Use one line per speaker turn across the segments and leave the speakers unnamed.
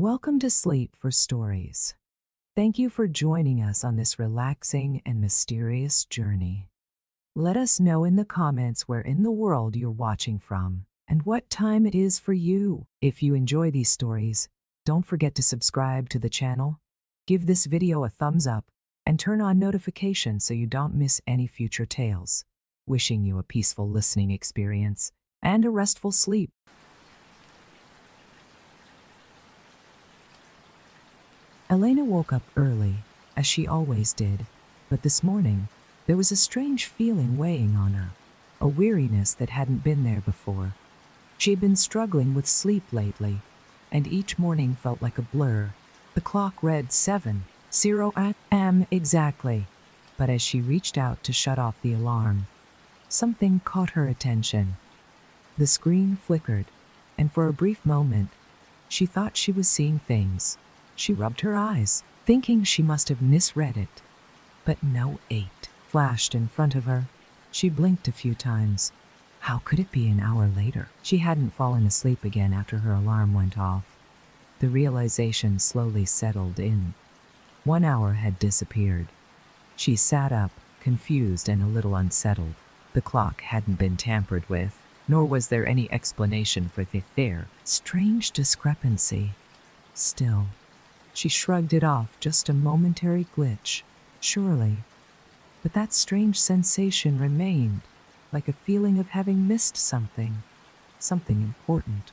Welcome to Sleep for Stories. Thank you for joining us on this relaxing and mysterious journey. Let us know in the comments where in the world you're watching from and what time it is for you. If you enjoy these stories, don't forget to subscribe to the channel, give this video a thumbs up, and turn on notifications so you don't miss any future tales. Wishing you a peaceful listening experience and a restful sleep. Elena woke up early, as she always did, but this morning there was a strange feeling weighing on her, a weariness that hadn't been there before. She had been struggling with sleep lately, and each morning felt like a blur. The clock read 7:00 a.m. exactly, but as she reached out to shut off the alarm, something caught her attention. The screen flickered, and for a brief moment, she thought she was seeing things. She rubbed her eyes, thinking she must have misread it. But no 8 flashed in front of her. She blinked a few times. How could it be an hour later? She hadn't fallen asleep again after her alarm went off. The realization slowly settled in. 1 hour had disappeared. She sat up, confused and a little unsettled. The clock hadn't been tampered with, nor was there any explanation for the strange discrepancy. Still, she shrugged it off, just a momentary glitch, surely. But that strange sensation remained, like a feeling of having missed something important.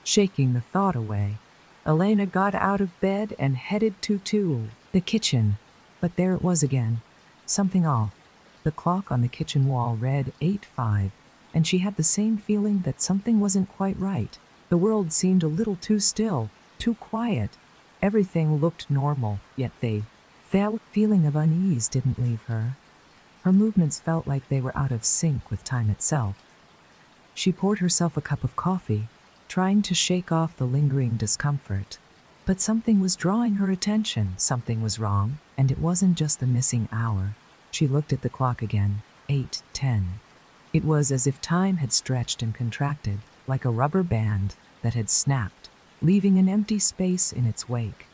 Shaking the thought away, Elena got out of bed and headed to the kitchen. But there it was again, something off. The clock on the kitchen wall read 8:05, and she had the same feeling that something wasn't quite right. The world seemed a little too still, too quiet. Everything looked normal, yet the feeling of unease didn't leave her. Her movements felt like they were out of sync with time itself. She poured herself a cup of coffee, trying to shake off the lingering discomfort. But something was drawing her attention. Something was wrong, and it wasn't just the missing hour. She looked at the clock again, 8:10. It was as if time had stretched and contracted, like a rubber band that had snapped, leaving an empty space in its wake.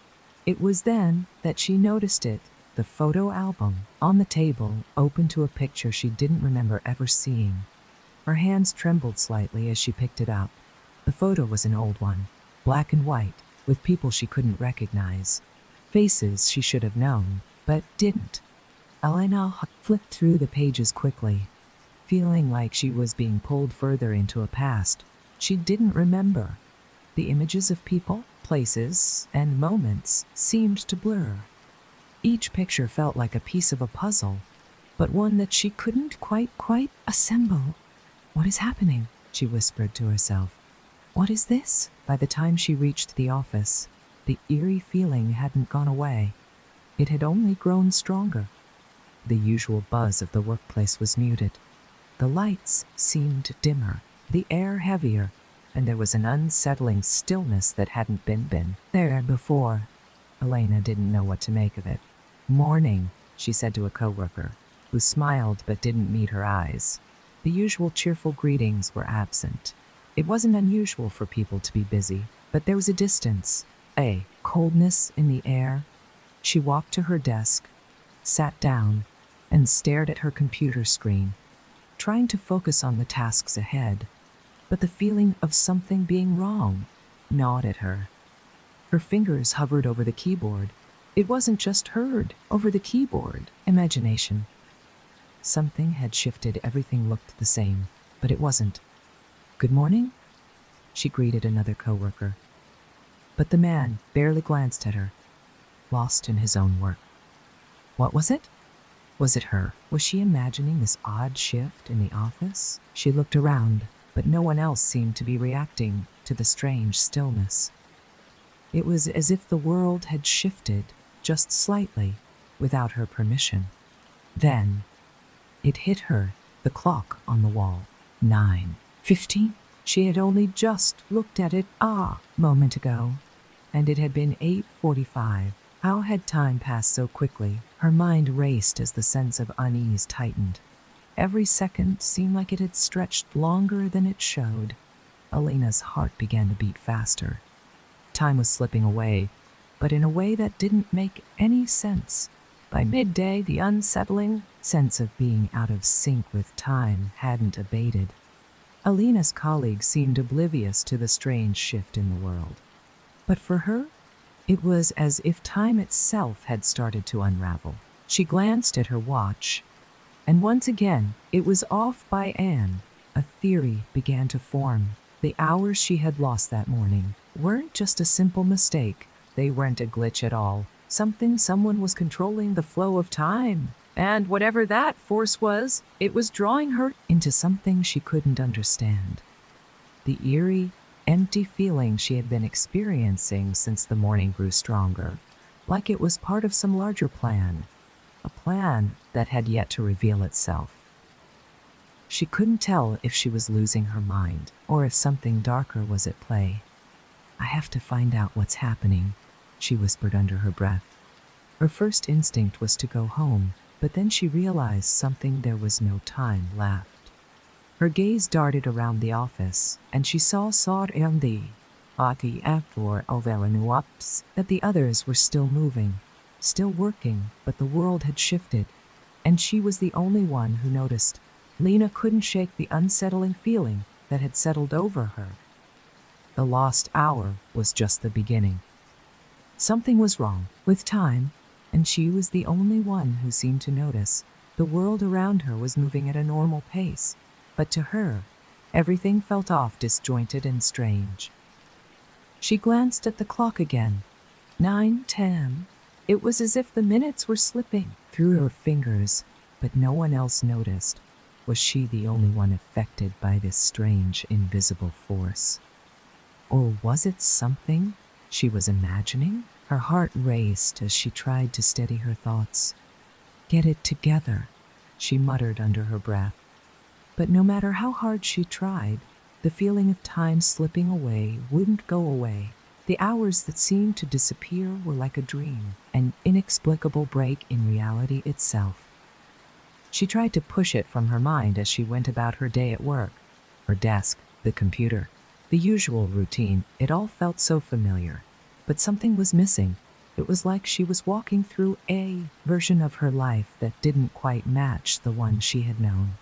It was then that she noticed it, the photo album on the table, open to a picture she didn't remember ever seeing. Her hands trembled slightly as she picked it up. The photo was an old one, black and white, with people she couldn't recognize. Faces she should have known, but didn't. Elena flipped through the pages quickly, feeling like she was being pulled further into a past she didn't remember. The images of people, places, and moments seemed to blur. Each picture felt like a piece of a puzzle, but one that she couldn't quite assemble. "What is happening?" she whispered to herself. "What is this?" By the time she reached the office, the eerie feeling hadn't gone away. It had only grown stronger. The usual buzz of the workplace was muted. The lights seemed dimmer, the air heavier, and there was an unsettling stillness that hadn't been there before. Elena didn't know what to make of it. "Morning," she said to a coworker, who smiled but didn't meet her eyes. The usual cheerful greetings were absent. It wasn't unusual for people to be busy, but there was a distance, a coldness in the air. She walked to her desk, sat down, and stared at her computer screen, trying to focus on the tasks ahead. But the feeling of something being wrong gnawed at her. Her fingers hovered over the keyboard. It wasn't just heard over the keyboard. Imagination. Something had shifted. Everything looked the same, but it wasn't. "Good morning," she greeted another coworker. But the man barely glanced at her, lost in his own work. What was it? Was it her? Was she imagining this odd shift in the office? She looked around, but no one else seemed to be reacting to the strange stillness. It was as if the world had shifted, just slightly, without her permission. Then, it hit her, the clock on the wall. 9:15. She had only just looked at it a moment ago, and it had been 8:45. How had time passed so quickly? Her mind raced as the sense of unease tightened. Every second seemed like it had stretched longer than it showed. Elena's heart began to beat faster. Time was slipping away, but in a way that didn't make any sense. By midday, the unsettling sense of being out of sync with time hadn't abated. Alina's colleagues seemed oblivious to the strange shift in the world. But for her, it was as if time itself had started to unravel. She glanced at her watch, and once again, it was off by Anne. A theory began to form. The hours she had lost that morning weren't just a simple mistake. They weren't a glitch at all. Someone was controlling the flow of time. And whatever that force was, it was drawing her into something she couldn't understand. The eerie, empty feeling she had been experiencing since the morning grew stronger, like it was part of some larger plan, a plan that had yet to reveal itself. She couldn't tell if she was losing her mind or if something darker was at play. "I have to find out what's happening," she whispered under her breath. Her first instinct was to go home, but then she realized something. There was no time left. Her gaze darted around the office, and she saw that the others were still moving, still working, but the world had shifted, and she was the only one who noticed. Lena couldn't shake the unsettling feeling that had settled over her. The lost hour was just the beginning. Something was wrong with time, and she was the only one who seemed to notice. The world around her was moving at a normal pace, but to her, everything felt off, disjointed and strange. She glanced at the clock again. 9:10. It was as if the minutes were slipping through her fingers, but no one else noticed. Was she the only one affected by this strange, invisible force? Or was it something she was imagining? Her heart raced as she tried to steady her thoughts. "Get it together," she muttered under her breath. But no matter how hard she tried, the feeling of time slipping away wouldn't go away. The hours that seemed to disappear were like a dream, an inexplicable break in reality itself. She tried to push it from her mind as she went about her day at work. Her desk, the computer, the usual routine, it all felt so familiar. But something was missing. It was like she was walking through a version of her life that didn't quite match the one she had known.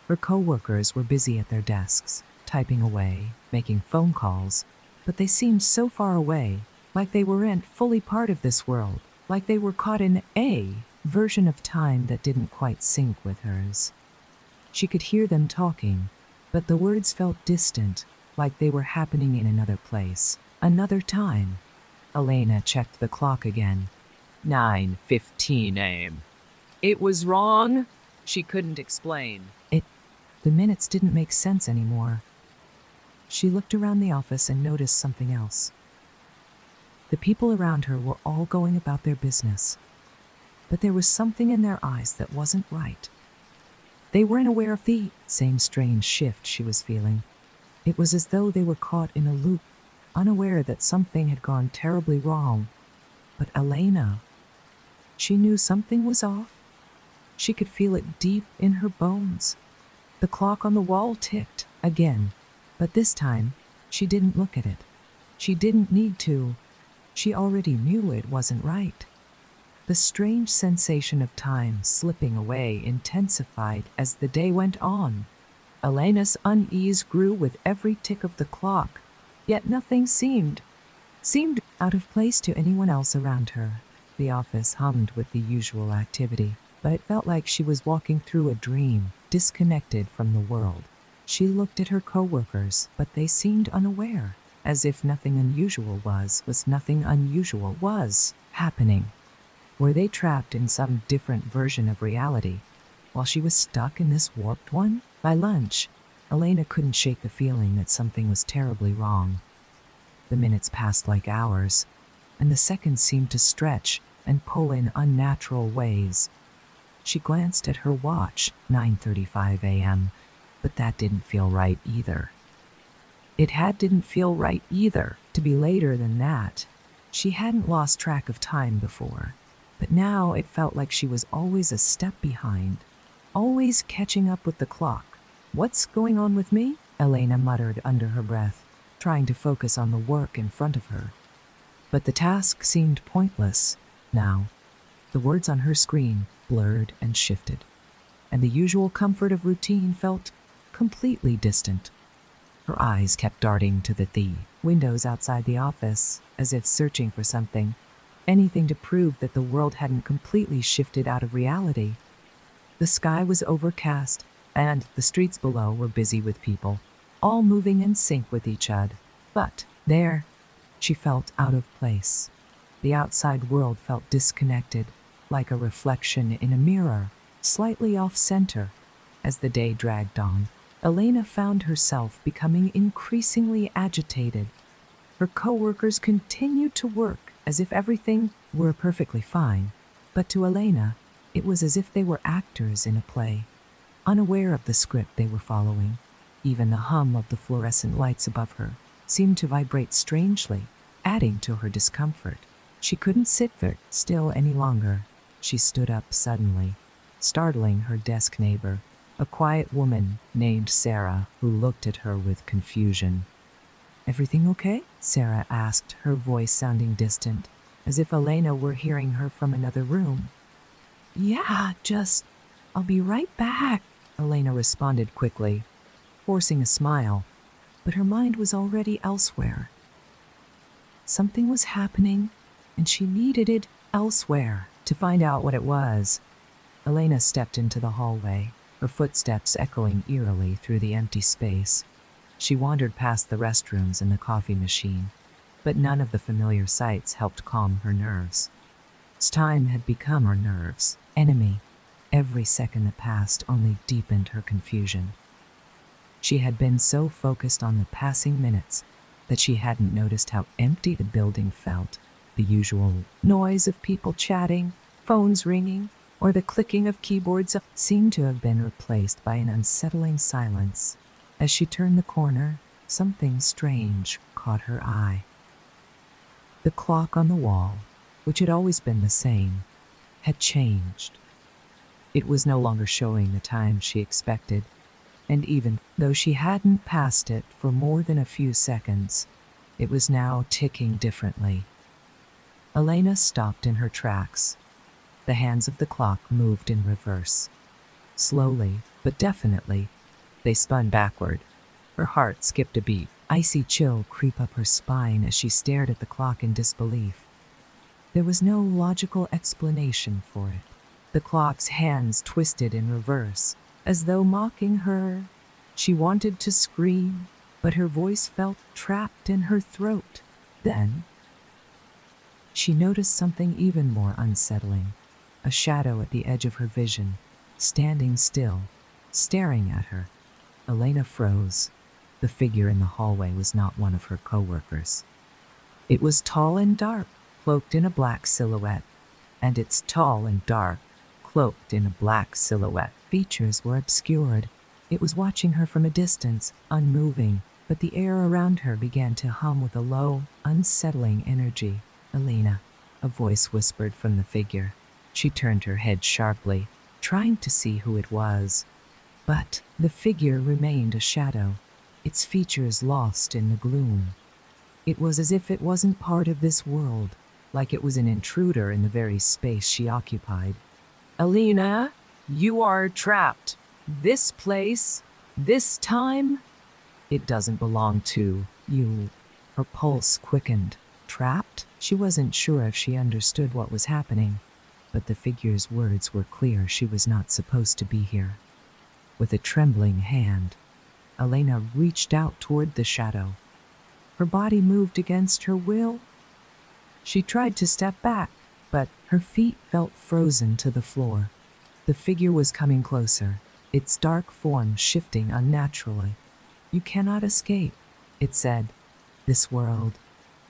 Her co-workers were busy at their desks, typing away, making phone calls, but they seemed so far away, like they weren't fully part of this world, like they were caught in a version of time that didn't quite sync with hers. She could hear them talking, but the words felt distant, like they were happening in another place, another time. Elena checked the clock again. 9:15 a.m. It was wrong. She couldn't explain. The minutes didn't make sense anymore. She looked around the office and noticed something else. The people around her were all going about their business, but there was something in their eyes that wasn't right. They weren't aware of the same strange shift she was feeling. It was as though they were caught in a loop, unaware that something had gone terribly wrong. But Elena, she knew something was off. She could feel it deep in her bones. The clock on the wall ticked again, but this time she didn't look at it. She didn't need to. She already knew it wasn't right. The strange sensation of time slipping away intensified as the day went on. Elena's unease grew with every tick of the clock, yet nothing seemed out of place to anyone else around her. The office hummed with the usual activity, but it felt like she was walking through a dream, disconnected from the world. She looked at her co-workers, but they seemed unaware, as if nothing unusual was happening. Were they trapped in some different version of reality, while she was stuck in this warped one? By lunch, Elena couldn't shake the feeling that something was terribly wrong. The minutes passed like hours, and the seconds seemed to stretch and pull in unnatural ways. She glanced at her watch, 9:35 a.m., but that didn't feel right either. Didn't feel right either to be later than that. She hadn't lost track of time before, but now it felt like she was always a step behind, always catching up with the clock. "What's going on with me?" Elena muttered under her breath, trying to focus on the work in front of her. But the task seemed pointless now. The words on her screen blurred and shifted, and the usual comfort of routine felt completely distant. Her eyes kept darting to the windows outside the office, as if searching for something, anything to prove that the world hadn't completely shifted out of reality. The sky was overcast, and the streets below were busy with people, all moving in sync with each other. But there, she felt out of place. The outside world felt disconnected, like a reflection in a mirror, slightly off-center. As the day dragged on, Elena found herself becoming increasingly agitated. Her coworkers continued to work as if everything were perfectly fine, but to Elena, it was as if they were actors in a play, unaware of the script they were following. Even the hum of the fluorescent lights above her seemed to vibrate strangely, adding to her discomfort. She couldn't sit there still any longer. She stood up suddenly, startling her desk neighbor, a quiet woman named Sarah, who looked at her with confusion. "Everything okay?" Sarah asked, her voice sounding distant, as if Elena were hearing her from another room. "Yeah, I'll be right back," Elena responded quickly, forcing a smile, but her mind was already elsewhere. Something was happening, and she needed it elsewhere. To find out what it was, Elena stepped into the hallway, her footsteps echoing eerily through the empty space. She wandered past the restrooms and the coffee machine, but none of the familiar sights helped calm her nerves. Time had become her nerves' enemy. Every second that passed only deepened her confusion. She had been so focused on the passing minutes that she hadn't noticed how empty the building felt. The usual noise of people chatting, phones ringing, or the clicking of keyboards seemed to have been replaced by an unsettling silence. As she turned the corner, something strange caught her eye. The clock on the wall, which had always been the same, had changed. It was no longer showing the time she expected, and even though she hadn't passed it for more than a few seconds, it was now ticking differently. Elena stopped in her tracks. The hands of the clock moved in reverse. Slowly, but definitely, they spun backward. Her heart skipped a beat, icy chill creep up her spine as she stared at the clock in disbelief. There was no logical explanation for it. The clock's hands twisted in reverse, as though mocking her. She wanted to scream, but her voice felt trapped in her throat. Then, she noticed something even more unsettling. A shadow at the edge of her vision, standing still, staring at her. Elena froze. The figure in the hallway was not one of her coworkers. It was tall and dark, cloaked in a black silhouette, and its tall and dark, cloaked in a black silhouette features were obscured. It was watching her from a distance, unmoving, but the air around her began to hum with a low, unsettling energy. "Elena," a voice whispered from the figure. She turned her head sharply, trying to see who it was. But the figure remained a shadow, its features lost in the gloom. It was as if it wasn't part of this world, like it was an intruder in the very space she occupied. "Elena, you are trapped. This place, this time, it doesn't belong to you." Her pulse quickened. Trapped? She wasn't sure if she understood what was happening, but the figure's words were clear. She was not supposed to be here. With a trembling hand, Elena reached out toward the shadow. Her body moved against her will. She tried to step back, but her feet felt frozen to the floor. The figure was coming closer, its dark form shifting unnaturally. "You cannot escape," it said. "This world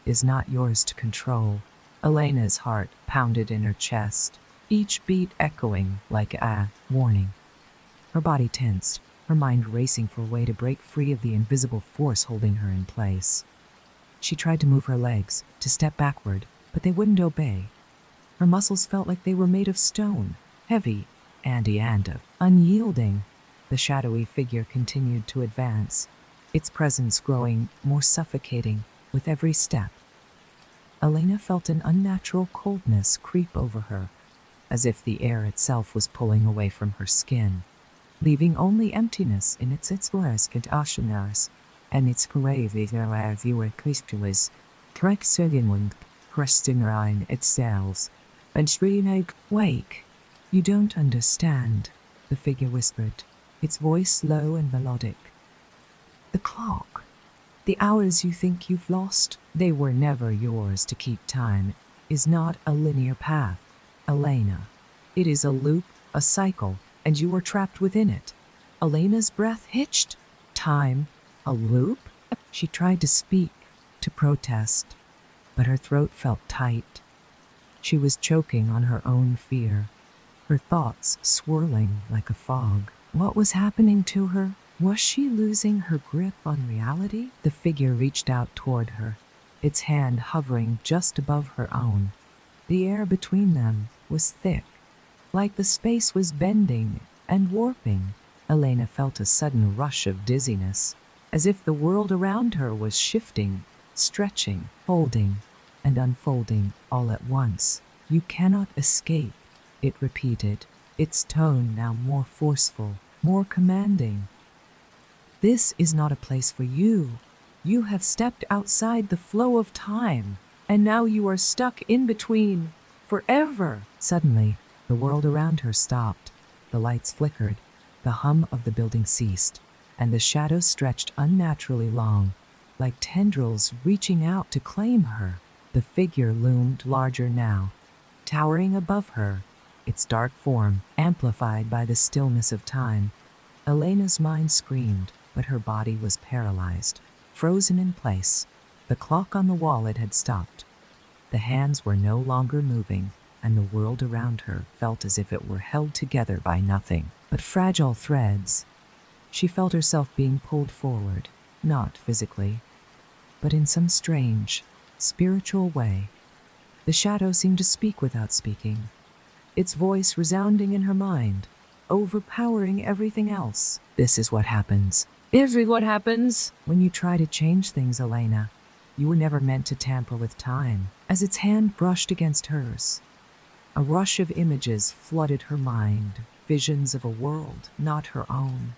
is not yours to control." Elena's heart pounded in her chest, each beat echoing like a warning. Her body tensed, her mind racing for a way to break free of the invisible force holding her in place. She tried to move her legs, to step backward, but they wouldn't obey. Her muscles felt like they were made of stone, heavy and unyielding. The shadowy figure continued to advance, its presence growing more suffocating with every step. Elena felt an unnatural coldness creep over her, as if the air itself was pulling away from her skin, leaving only emptiness in its and ashenars, and its viewer crystals, Trexedienwund, Krestenrein itself, and Shreeneg, wake. You don't understand, the figure whispered, its voice low and melodic. The clock. The hours you think you've lost, they were never yours to keep time, is not a linear path, Elena. It is a loop, a cycle, and you are trapped within it. Elena's breath hitched. Time? A loop? She tried to speak, to protest, but her throat felt tight. She was choking on her own fear, her thoughts swirling like a fog. What was happening to her? Was she losing her grip on reality? The figure reached out toward her, its hand hovering just above her own. The air between them was thick, like the space was bending and warping. Elena felt a sudden rush of dizziness, as if the world around her was shifting, stretching, folding, and unfolding all at once. You cannot escape, it repeated, its tone now more forceful, more commanding. This is not a place for you. You have stepped outside the flow of time, and now you are stuck in between, forever. Suddenly, the world around her stopped. The lights flickered, the hum of the building ceased, and the shadows stretched unnaturally long, like tendrils reaching out to claim her. The figure loomed larger now, towering above her, its dark form amplified by the stillness of time. Elena's mind screamed, but her body was paralyzed, frozen in place. The clock on the wall, it had stopped. The hands were no longer moving, and the world around her felt as if it were held together by nothing but fragile threads. She felt herself being pulled forward, not physically, but in some strange, spiritual way. The shadow seemed to speak without speaking, its voice resounding in her mind, overpowering everything else. This is what happens. What happens when you try to change things, Elena. You were never meant to tamper with time. As its hand brushed against hers, a rush of images flooded her mind, visions of a world not her own,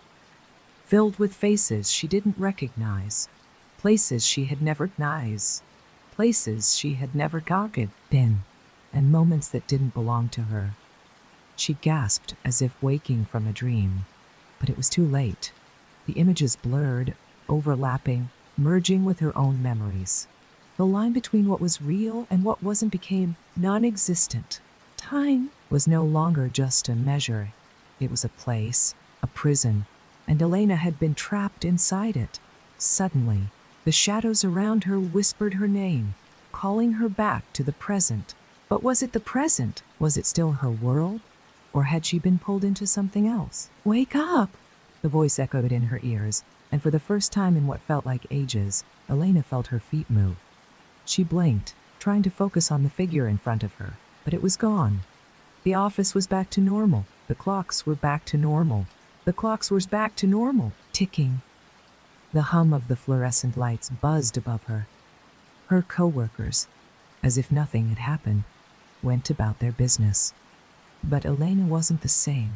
filled with faces she didn't recognize, places she had never recognized, places she had never been, and moments that didn't belong to her. She gasped as if waking from a dream, but it was too late. The images blurred, overlapping, merging with her own memories. The line between what was real and what wasn't became non-existent. Time was no longer just a measure. It was a place, a prison, and Elena had been trapped inside it. Suddenly, the shadows around her whispered her name, calling her back to the present. But was it the present? Was it still her world? Or had she been pulled into something else? Wake up! The voice echoed in her ears, and for the first time in what felt like ages, Elena felt her feet move. She blinked, trying to focus on the figure in front of her, but it was gone. The office was back to normal. The clocks were back to normal. The clocks were back to normal, ticking. The hum of the fluorescent lights buzzed above her. Her co-workers, as if nothing had happened, went about their business. But Elena wasn't the same.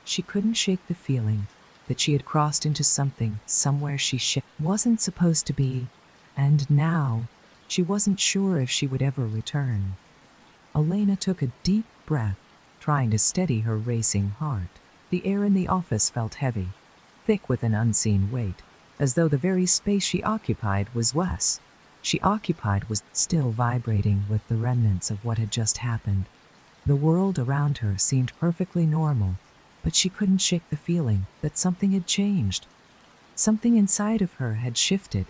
She couldn't shake the feeling that she had crossed into something, somewhere she wasn't supposed to be, and now she wasn't sure if she would ever return. Elena took a deep breath, trying to steady her racing heart. The air in the office felt heavy, thick with an unseen weight, as though the very space she occupied was still vibrating with the remnants of what had just happened. The world around her seemed perfectly normal, but she couldn't shake the feeling that something had changed. Something inside of her had shifted,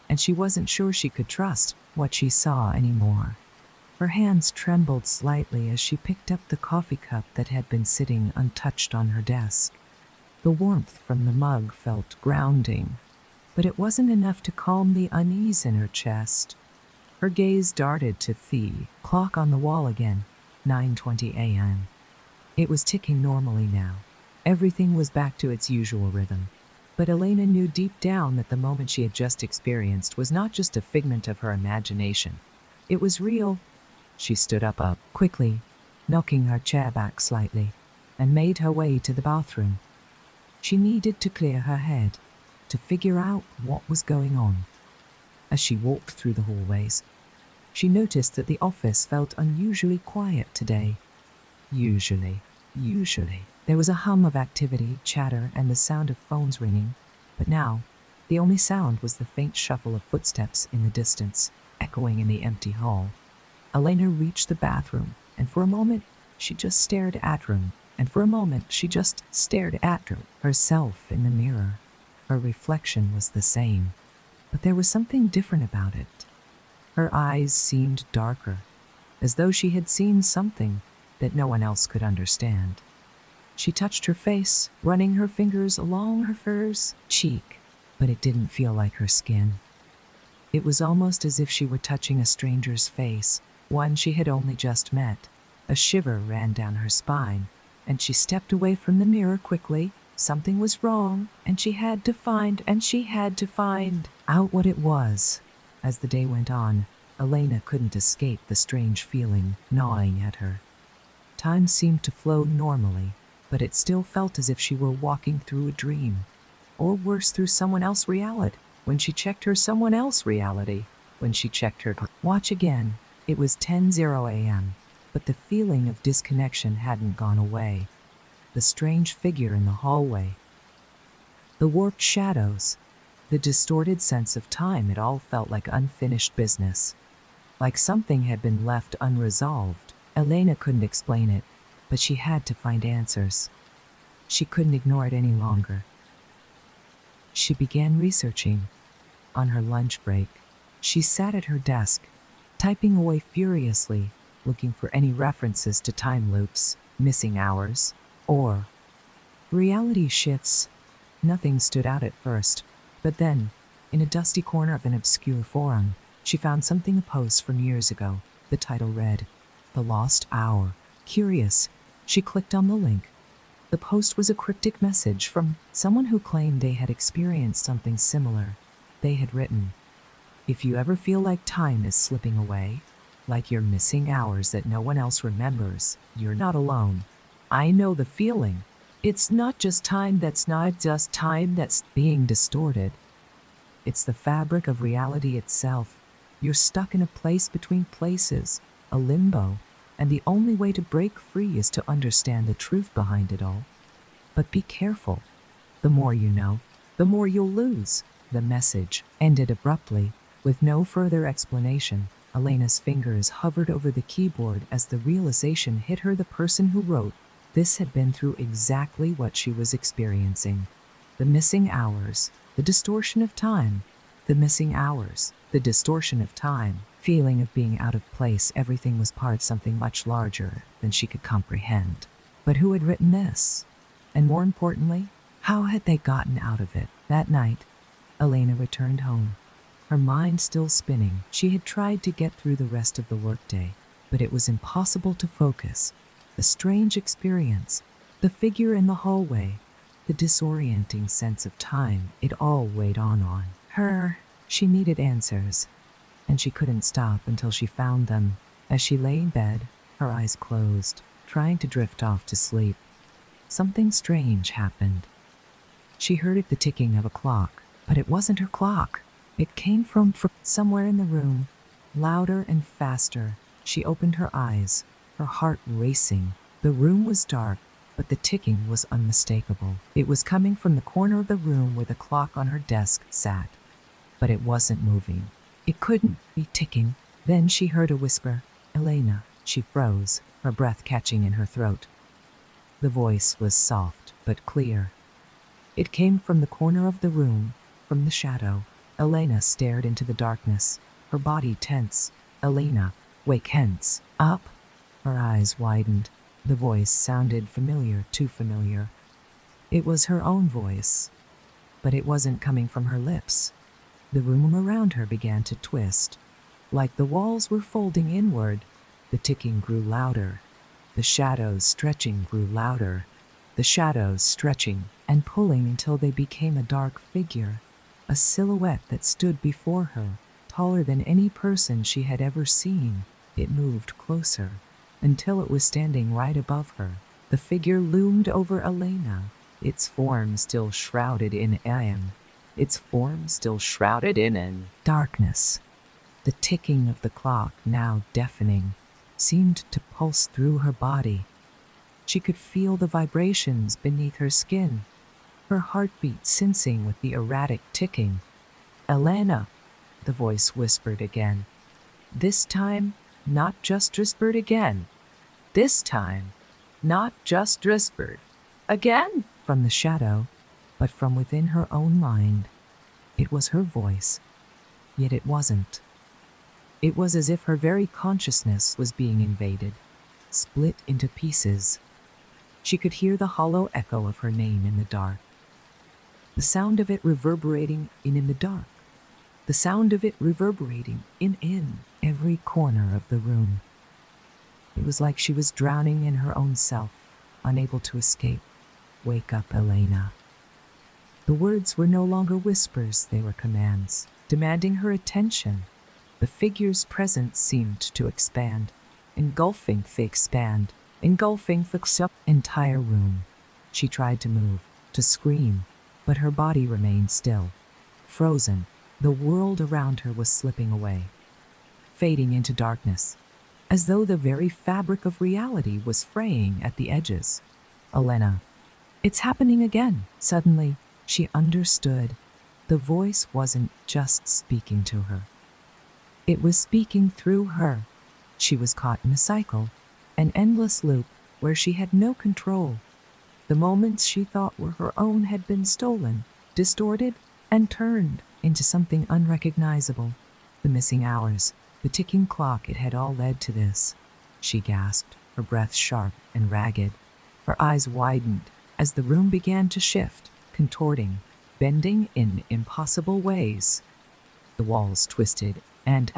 and she wasn't sure she could trust what she saw anymore. Her hands trembled slightly as she picked up the coffee cup that had been sitting untouched on her desk. The warmth from the mug felt grounding, but it wasn't enough to calm the unease in her chest. Her gaze darted to the clock on the wall again, 9:20 a.m. It was ticking normally now. Everything was back to its usual rhythm. But Elena knew deep down that the moment she had just experienced was not just a figment of her imagination. It was real. She stood up quickly, knocking her chair back slightly, and made her way to the bathroom. She needed to clear her head, to figure out what was going on. As she walked through the hallways, she noticed that the office felt unusually quiet today. Usually, there was a hum of activity, chatter, and the sound of phones ringing, but now, the only sound was the faint shuffle of footsteps in the distance, echoing in the empty hall. Elena reached the bathroom, and for a moment, she just stared at herself in the mirror. Her reflection was the same, but there was something different about it. Her eyes seemed darker, as though she had seen something that no one else could understand. She touched her face, running her fingers along her first cheek, but it didn't feel like her skin. It was almost as if she were touching a stranger's face, one she had only just met. A shiver ran down her spine, and she stepped away from the mirror quickly. Something was wrong, and she had to find out what it was. As the day went on, Elena couldn't escape the strange feeling gnawing at her. Time seemed to flow normally, but it still felt as if she were walking through a dream, or worse, through someone else's reality. When she checked her watch again, it was 10:00 a.m., but the feeling of disconnection hadn't gone away. The strange figure in the hallway, the warped shadows, the distorted sense of time, it all felt like unfinished business. Like something had been left unresolved. Elena couldn't explain it, but she had to find answers. She couldn't ignore it any longer. She began researching. On her lunch break, she sat at her desk, typing away furiously, looking for any references to time loops, missing hours, or reality shifts. Nothing stood out at first, but then, in a dusty corner of an obscure forum, she found a post from years ago. The title read, "The Lost Hour." Curious, she clicked on the link. The post was a cryptic message from someone who claimed they had experienced something similar. They had written, "If you ever feel like time is slipping away, like you're missing hours that no one else remembers, you're not alone. I know the feeling. It's not just time that's being distorted. It's the fabric of reality itself. You're stuck in a place between places, a limbo, and the only way to break free is to understand the truth behind it all. But be careful. The more you know, the more you'll lose." The message ended abruptly, with no further explanation. Elena's fingers hovered over the keyboard as the realization hit her. The person who wrote this had been through exactly what she was experiencing. The missing hours, the distortion of time, feeling of being out of place. Everything was part of something much larger than she could comprehend. But who had written this? And more importantly, how had they gotten out of it? That night, Elena returned home, her mind still spinning. She had tried to get through the rest of the workday, but it was impossible to focus. The strange experience, the figure in the hallway, the disorienting sense of time, it all weighed on her. She needed answers, and she couldn't stop until she found them. As she lay in bed, her eyes closed, trying to drift off to sleep, something strange happened. She heard the ticking of a clock, but it wasn't her clock. It came from somewhere in the room, louder and faster. She opened her eyes, her heart racing. The room was dark, but the ticking was unmistakable. It was coming from the corner of the room where the clock on her desk sat, but it wasn't moving. It couldn't be ticking. Then she heard a whisper, "Elena." She froze, her breath catching in her throat. The voice was soft but clear. It came from the corner of the room, from the shadow. Elena stared into the darkness, her body tense. "Elena, wake hence up." Her eyes widened. The voice sounded familiar, too familiar. It was her own voice, but it wasn't coming from her lips. The room around her began to twist, like the walls were folding inward. The ticking grew louder. The shadows stretching grew louder. The shadows stretching and pulling until they became a dark figure, a silhouette that stood before her, taller than any person she had ever seen. It moved closer, until it was standing right above her. The figure loomed over Elena, its form still shrouded in darkness. The ticking of the clock, now deafening, seemed to pulse through her body. She could feel the vibrations beneath her skin, her heartbeat sensing with the erratic ticking. "Elena," the voice whispered again. This time, not just whispered again. This time, not just whispered again from the shadow, but from within her own mind. It was her voice, yet it wasn't. It was as if her very consciousness was being invaded, split into pieces. She could hear the hollow echo of her name in the dark. The sound of it reverberating in the dark. The sound of it reverberating in every corner of the room. It was like she was drowning in her own self, unable to escape. "Wake up, Elena." The words were no longer whispers, they were commands, demanding her attention. The figure's presence seemed to expand, engulfing the entire room. She tried to move, to scream, but her body remained still, frozen. The world around her was slipping away, fading into darkness, as though the very fabric of reality was fraying at the edges. "Elena, it's happening again." Suddenly, she understood. The voice wasn't just speaking to her. It was speaking through her. She was caught in a cycle, an endless loop where she had no control. The moments she thought were her own had been stolen, distorted, and turned into something unrecognizable. The missing hours, the ticking clock, it had all led to this. She gasped, her breath sharp and ragged. Her eyes widened as the room began to shift, contorting, bending in impossible ways. The walls twisted and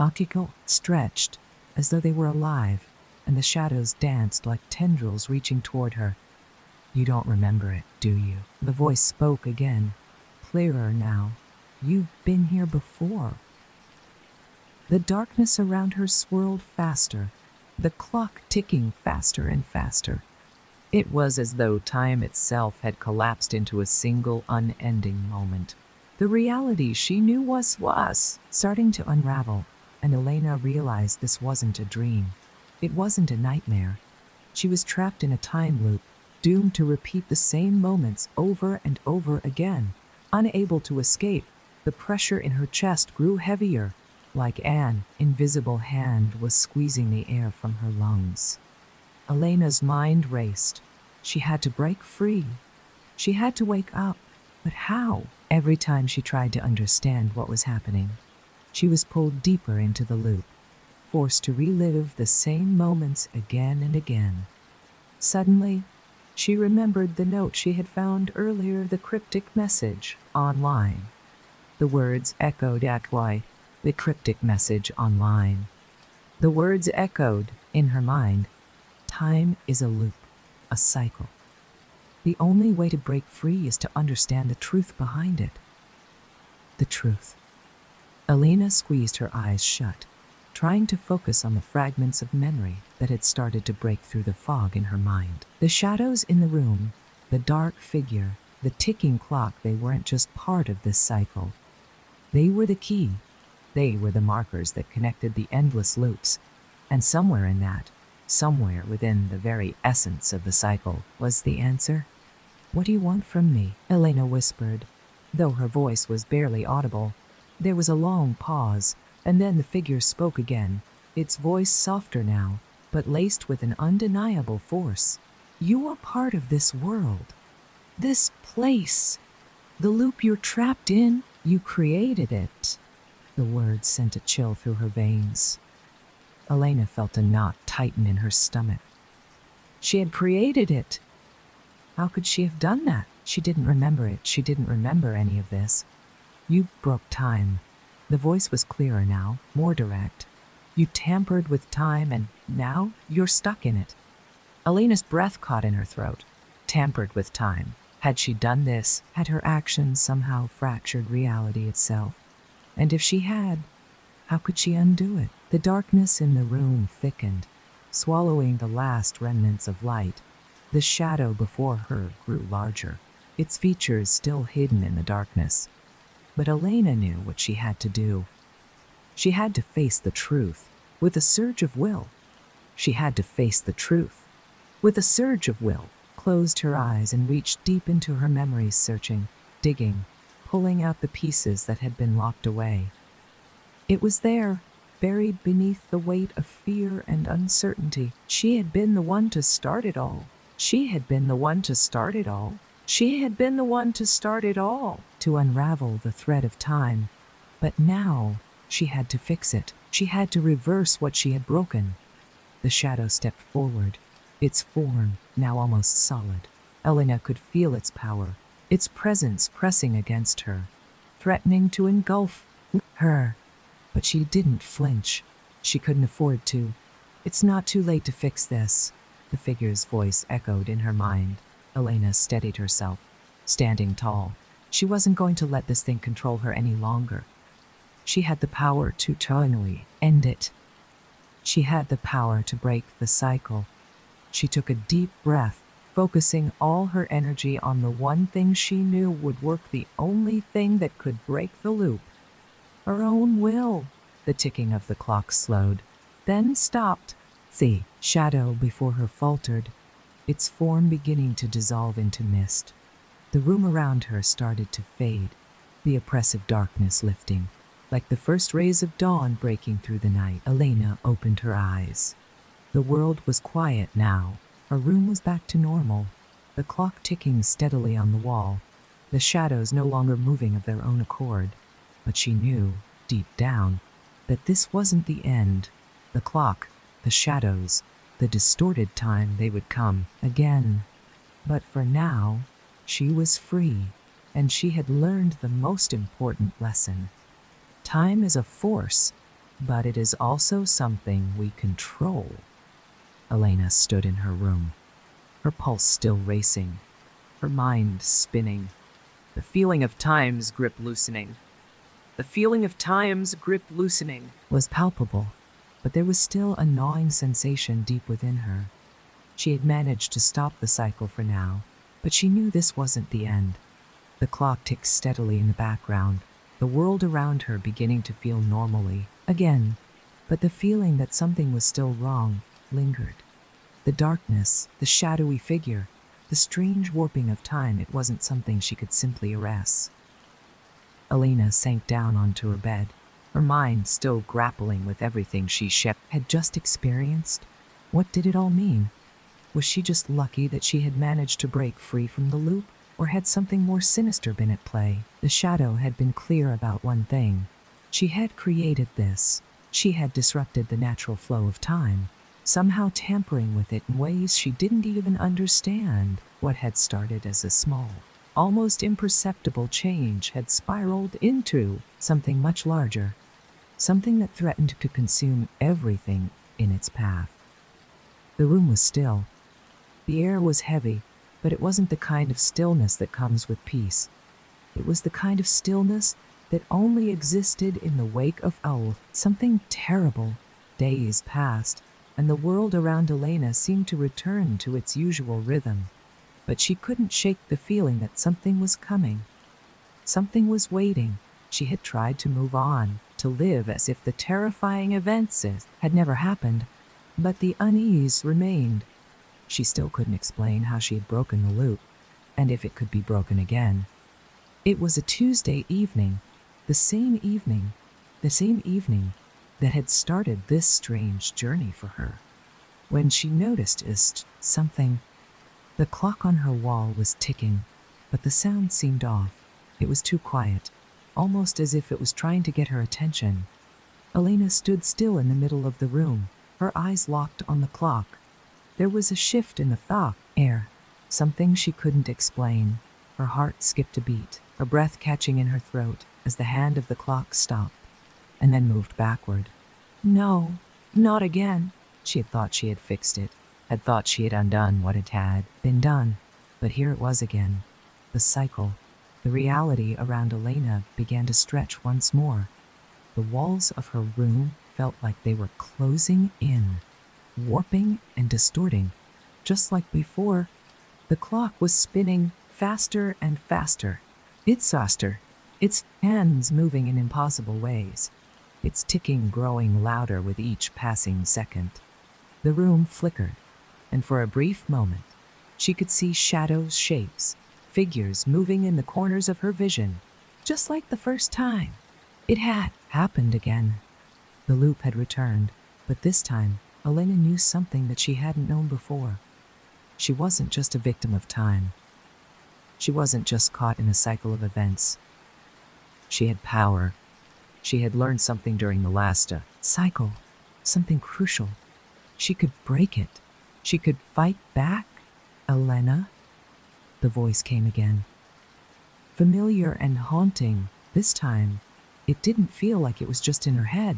stretched as though they were alive, and the shadows danced like tendrils reaching toward her. "You don't remember it, do you?" The voice spoke again, clearer now. "You've been here before." The darkness around her swirled faster, the clock ticking faster and faster. It was as though time itself had collapsed into a single unending moment. The reality she knew was starting to unravel, and Elena realized this wasn't a dream. It wasn't a nightmare. She was trapped in a time loop, doomed to repeat the same moments over and over again. Unable to escape, the pressure in her chest grew heavier, like an invisible hand was squeezing the air from her lungs. Elena's mind raced. She had to break free. She had to wake up. But how? Every time she tried to understand what was happening, she was pulled deeper into the loop, forced to relive the same moments again and again. Suddenly, she remembered the note she had found earlier, the cryptic message online. The words echoed the cryptic message online. The words echoed in her mind. Time is a loop, a cycle. The only way to break free is to understand the truth behind it. The truth. Elena squeezed her eyes shut, trying to focus on the fragments of memory that had started to break through the fog in her mind. The shadows in the room, the dark figure, the ticking clock, they weren't just part of this cycle. They were the key. They were the markers that connected the endless loops. And somewhere in that, somewhere within the very essence of the cycle, was the answer. "What do you want from me?" Elena whispered, though her voice was barely audible. There was a long pause, and then the figure spoke again, its voice softer now, but laced with an undeniable force. "You are part of this world, this place. The loop you're trapped in, you created it." The words sent a chill through her veins. Elena felt a knot tighten in her stomach. She had created it. How could she have done that? She didn't remember it. She didn't remember any of this. "You broke time." The voice was clearer now, more direct. "You tampered with time, and now you're stuck in it." Elena's breath caught in her throat. Tampered with time. Had she done this? Had her actions somehow fractured reality itself? And if she had, How could she undo it? The darkness in the room thickened, swallowing the last remnants of light. The shadow before her grew larger, its features still hidden in the darkness. But Elena knew what she had to do. She had to face the truth with a surge of will. She had to face the truth with a surge of will. Closed her eyes and reached deep into her memories, searching, digging, pulling out the pieces that had been locked away. It was there, buried beneath the weight of fear and uncertainty. She had been the one to start it all. She had been the one to start it all. She had been the one to start it all, to unravel the thread of time. But now she had to fix it. She had to reverse what she had broken. The shadow stepped forward, its form now almost solid. Elena could feel its power, its presence pressing against her, threatening to engulf her. But she didn't flinch. She couldn't afford to. It's not too late to fix this, the figure's voice echoed in her mind. Elena steadied herself, standing tall. She wasn't going to let this thing control her any longer. She had the power to finally end it. She had the power to break the cycle. She took a deep breath, focusing all her energy on the one thing she knew would work, the only thing that could break the loop. Her own will. The ticking of the clock slowed, then stopped. The shadow before her faltered, its form beginning to dissolve into mist. The room around her started to fade, the oppressive darkness lifting, like the first rays of dawn breaking through the night. Elena opened her eyes. The world was quiet now. Her room was back to normal, the clock ticking steadily on the wall, the shadows no longer moving of their own accord. But she knew, deep down, that this wasn't the end. The clock, the shadows, the distorted time, they would come again. But for now, she was free, and she had learned the most important lesson. Time is a force, but it is also something we control. Elena stood in her room, her pulse still racing, her mind spinning, the feeling of time's grip loosening. The feeling of time's grip loosening was palpable, but there was still a gnawing sensation deep within her. She had managed to stop the cycle for now, but she knew this wasn't the end. The clock ticked steadily in the background, the world around her beginning to feel normally again, but the feeling that something was still wrong lingered. The darkness, the shadowy figure, the strange warping of time, it wasn't something she could simply erase. Elena sank down onto her bed, her mind still grappling with everything she had just experienced. What did it all mean? Was she just lucky that she had managed to break free from the loop, or had something more sinister been at play? The shadow had been clear about one thing. She had created this. She had disrupted the natural flow of time, somehow tampering with it in ways she didn't even understand. What had started as a small, almost imperceptible change had spiraled into something much larger, something that threatened to consume everything in its path. The room was still. The air was heavy, but it wasn't the kind of stillness that comes with peace. It was the kind of stillness that only existed in the wake of something terrible. Days passed, and the world around Elena seemed to return to its usual rhythm. But she couldn't shake the feeling that something was coming. Something was waiting. She had tried to move on, to live as if the terrifying events had never happened, but the unease remained. She still couldn't explain how she had broken the loop, and if it could be broken again. It was a Tuesday evening, the same evening that had started this strange journey for her, when she noticed something. The clock on her wall was ticking, but the sound seemed off. It was too quiet, almost as if it was trying to get her attention. Elena stood still in the middle of the room, her eyes locked on the clock. There was a shift in the air, something she couldn't explain. Her heart skipped a beat, her breath catching in her throat as the hand of the clock stopped and then moved backward. No, not again. She had thought she had fixed it, had thought she had undone what it had been done, but here it was again. The cycle, the reality around Elena began to stretch once more. The walls of her room felt like they were closing in, warping and distorting. Just like before, the clock was spinning faster and faster. It's faster, its hands moving in impossible ways, its ticking growing louder with each passing second. The room flickered, and for a brief moment, she could see shadows, shapes, figures moving in the corners of her vision, just like the first time. It had happened again. The loop had returned, but this time, Elena knew something that she hadn't known before. She wasn't just a victim of time. She wasn't just caught in a cycle of events. She had power. She had learned something during the last cycle, something crucial. She could break it. She could fight back. Elena? The voice came again. Familiar and haunting. This time, it didn't feel like it was just in her head.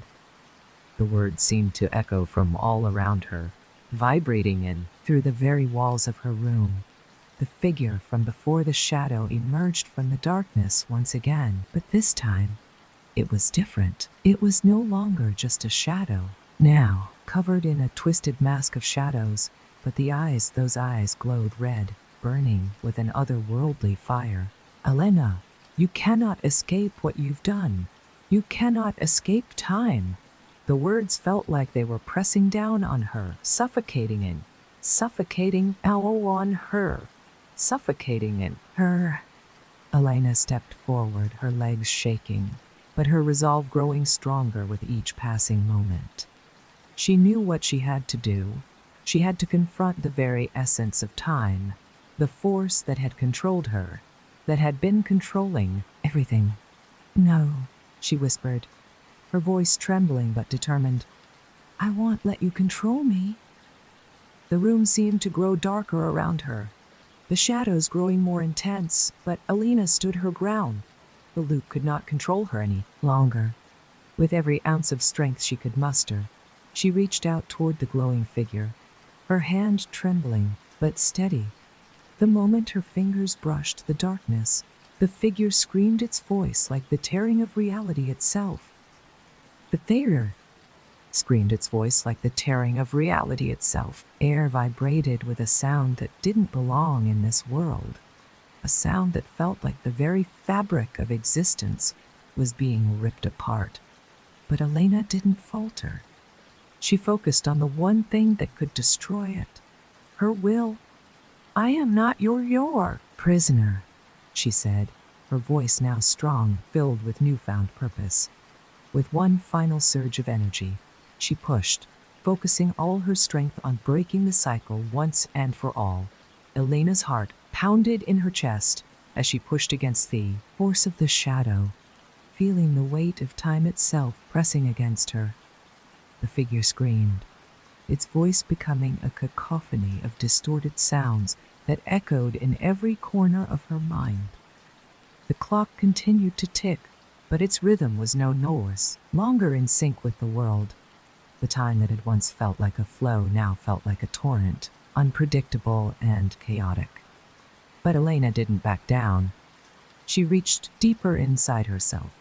The words seemed to echo from all around her, vibrating in through the very walls of her room. The figure from before the shadow emerged from the darkness once again, but this time, it was different. It was no longer just a shadow. Now, covered in a twisted mask of shadows, but those eyes glowed red, burning with an otherworldly fire. Elena, you cannot escape what you've done. You cannot escape time. The words felt like they were pressing down on her, suffocating in her. Elena stepped forward, her legs shaking, but her resolve growing stronger with each passing moment. She knew what she had to do. She had to confront the very essence of time, the force that had controlled her, that had been controlling everything. No, she whispered, her voice trembling but determined. I won't let you control me. The room seemed to grow darker around her, the shadows growing more intense, but Elena stood her ground. The loop could not control her any longer. With every ounce of strength she could muster, she reached out toward the glowing figure, her hand trembling but steady. The moment her fingers brushed the darkness, the figure screamed its voice like the tearing of reality itself. The theater screamed its voice like the tearing of reality itself. Air vibrated with a sound that didn't belong in this world, a sound that felt like the very fabric of existence was being ripped apart. But Elena didn't falter. She focused on the one thing that could destroy it, her will. I am not your prisoner, she said, her voice now strong, filled with newfound purpose. With one final surge of energy, she pushed, focusing all her strength on breaking the cycle once and for all. Elena's heart pounded in her chest as she pushed against the force of the shadow, feeling the weight of time itself pressing against her. The figure screamed, its voice becoming a cacophony of distorted sounds that echoed in every corner of her mind. The clock continued to tick, but its rhythm was no longer in sync with the world. The time that had once felt like a flow now felt like a torrent, unpredictable and chaotic. But Elena didn't back down. She reached deeper inside herself,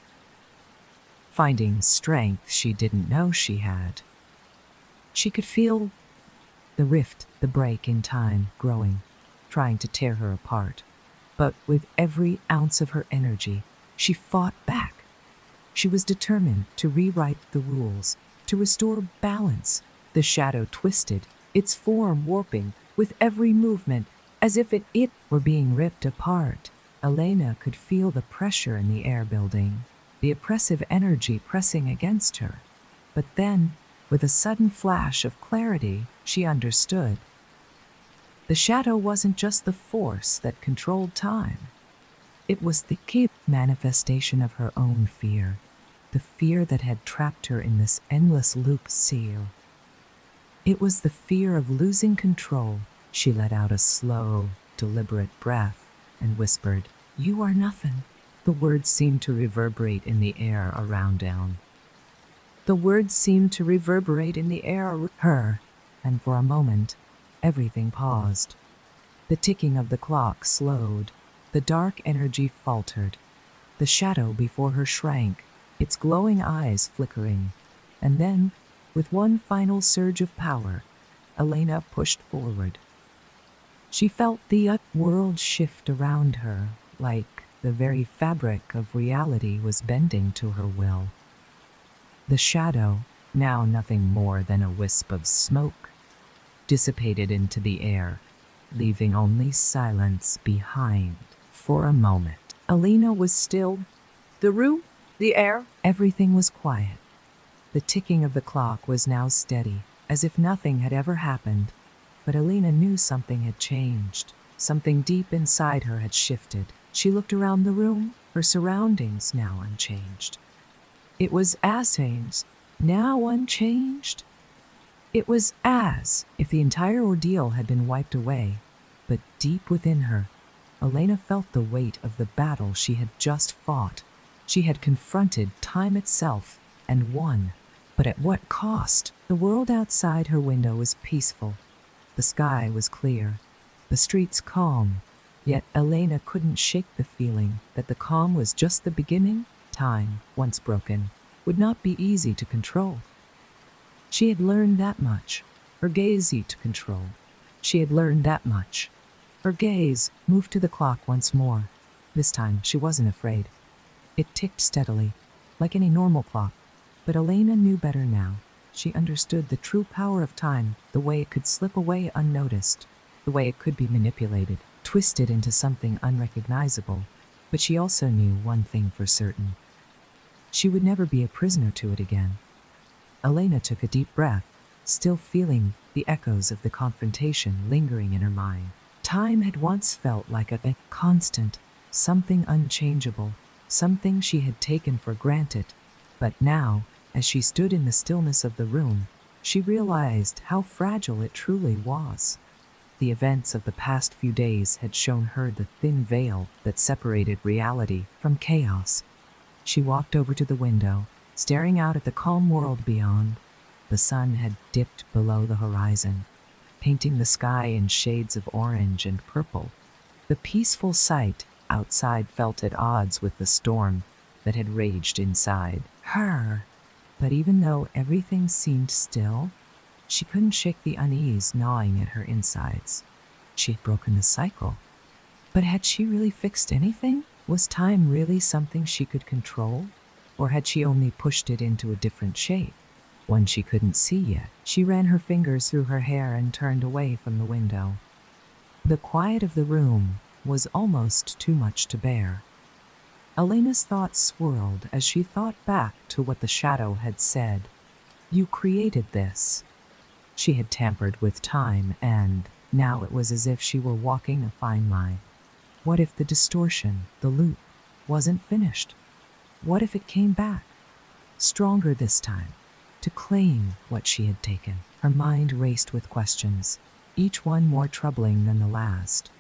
finding strength she didn't know she had. She could feel the rift, the break in time growing, trying to tear her apart. But with every ounce of her energy, she fought back. She was determined to rewrite the rules, to restore balance. The shadow twisted, its form warping with every movement, as if it were being ripped apart. Elena could feel the pressure in the air building, the oppressive energy pressing against her. But then, with a sudden flash of clarity, she understood. The shadow wasn't just the force that controlled time. It was the key manifestation of her own fear, the fear that had trapped her in this endless loop seal. It was the fear of losing control. She let out a slow, deliberate breath and whispered, "You are nothing." The words seemed to reverberate in the air around her, and for a moment, everything paused. The ticking of the clock slowed, the dark energy faltered, the shadow before her shrank, its glowing eyes flickering. And then, with one final surge of power, Elena pushed forward. She felt the world shift around her, like the very fabric of reality was bending to her will. The shadow, now nothing more than a wisp of smoke, dissipated into the air, leaving only silence behind. For a moment, Elena was still. The room, the air, everything was quiet. The ticking of the clock was now steady, as if nothing had ever happened. But Elena knew something had changed. Something deep inside her had shifted. She looked around the room, her surroundings now unchanged. It was as things, now unchanged. It was as if the entire ordeal had been wiped away. But deep within her, Elena felt the weight of the battle she had just fought. She had confronted time itself and won. But at what cost? The world outside her window was peaceful. The sky was clear, the streets calm, yet Elena couldn't shake the feeling that the calm was just the beginning. Time, once broken, would not be easy to control. She had learned that much. Her gaze easy to control. She had learned that much. Her gaze moved to the clock once more. This time she wasn't afraid. It ticked steadily, like any normal clock, but Elena knew better now. She understood the true power of time, the way it could slip away unnoticed, the way it could be manipulated, twisted into something unrecognizable. But she also knew one thing for certain. She would never be a prisoner to it again. Elena took a deep breath, still feeling the echoes of the confrontation lingering in her mind. Time had once felt like a constant, something unchangeable, something she had taken for granted. But now, as she stood in the stillness of the room, she realized how fragile it truly was. The events of the past few days had shown her the thin veil that separated reality from chaos. She walked over to the window, staring out at the calm world beyond. The sun had dipped below the horizon, painting the sky in shades of orange and purple. The peaceful sight outside felt at odds with the storm that had raged inside her. But even though everything seemed still, she couldn't shake the unease gnawing at her insides. She had broken the cycle. But had she really fixed anything? Was time really something she could control? Or had she only pushed it into a different shape, one she couldn't see yet? She ran her fingers through her hair and turned away from the window. The quiet of the room was almost too much to bear. Elena's thoughts swirled as she thought back to what the shadow had said. You created this. She had tampered with time, and now it was as if she were walking a fine line. What if the distortion, the loop, wasn't finished? What if it came back, stronger this time, to claim what she had taken? Her mind raced with questions, each one more troubling than the last.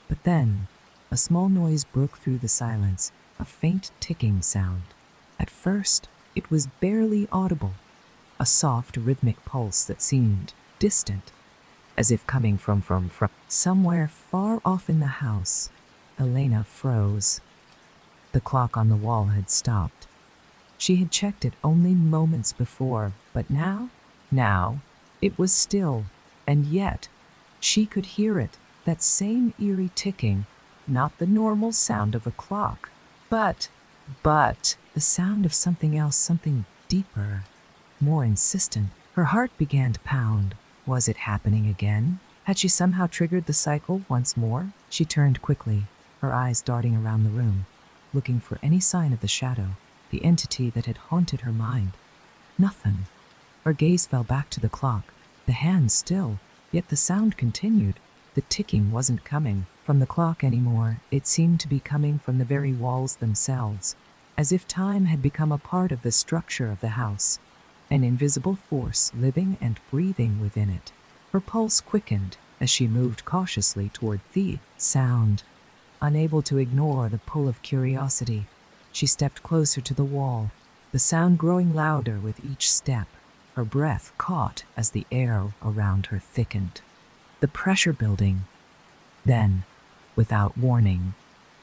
But then, a small noise broke through the silence, a faint ticking sound. At first, it was barely audible, a soft rhythmic pulse that seemed distant, as if coming from somewhere far off in the house. Elena froze. The clock on the wall had stopped. She had checked it only moments before, but now, it was still, and yet, she could hear it, that same eerie ticking, not the normal sound of a clock, but the sound of something else, something deeper, more insistent. Her heart began to pound. Was it happening again? Had she somehow triggered the cycle once more? She turned quickly, her eyes darting around the room, looking for any sign of the shadow, the entity that had haunted her mind. Nothing. Her gaze fell back to the clock, the hand still, yet the sound continued. The ticking wasn't coming from the clock anymore. It seemed to be coming from the very walls themselves, as if time had become a part of the structure of the house, an invisible force living and breathing within it. Her pulse quickened as she moved cautiously toward the sound. Unable to ignore the pull of curiosity, she stepped closer to the wall, the sound growing louder with each step. Her breath caught as the air around her thickened, the pressure building. Then, without warning,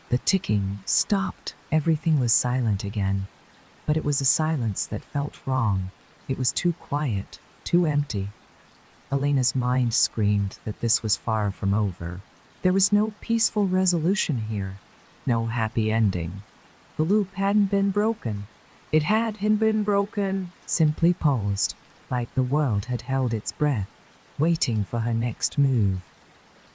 the ticking stopped. Everything was silent again. But it was a silence that felt wrong. It was too quiet, too empty. Elena's mind screamed that this was far from over. There was no peaceful resolution here, no happy ending. The loop hadn't been broken. It hadn't been broken, simply paused, like the world had held its breath, waiting for her next move.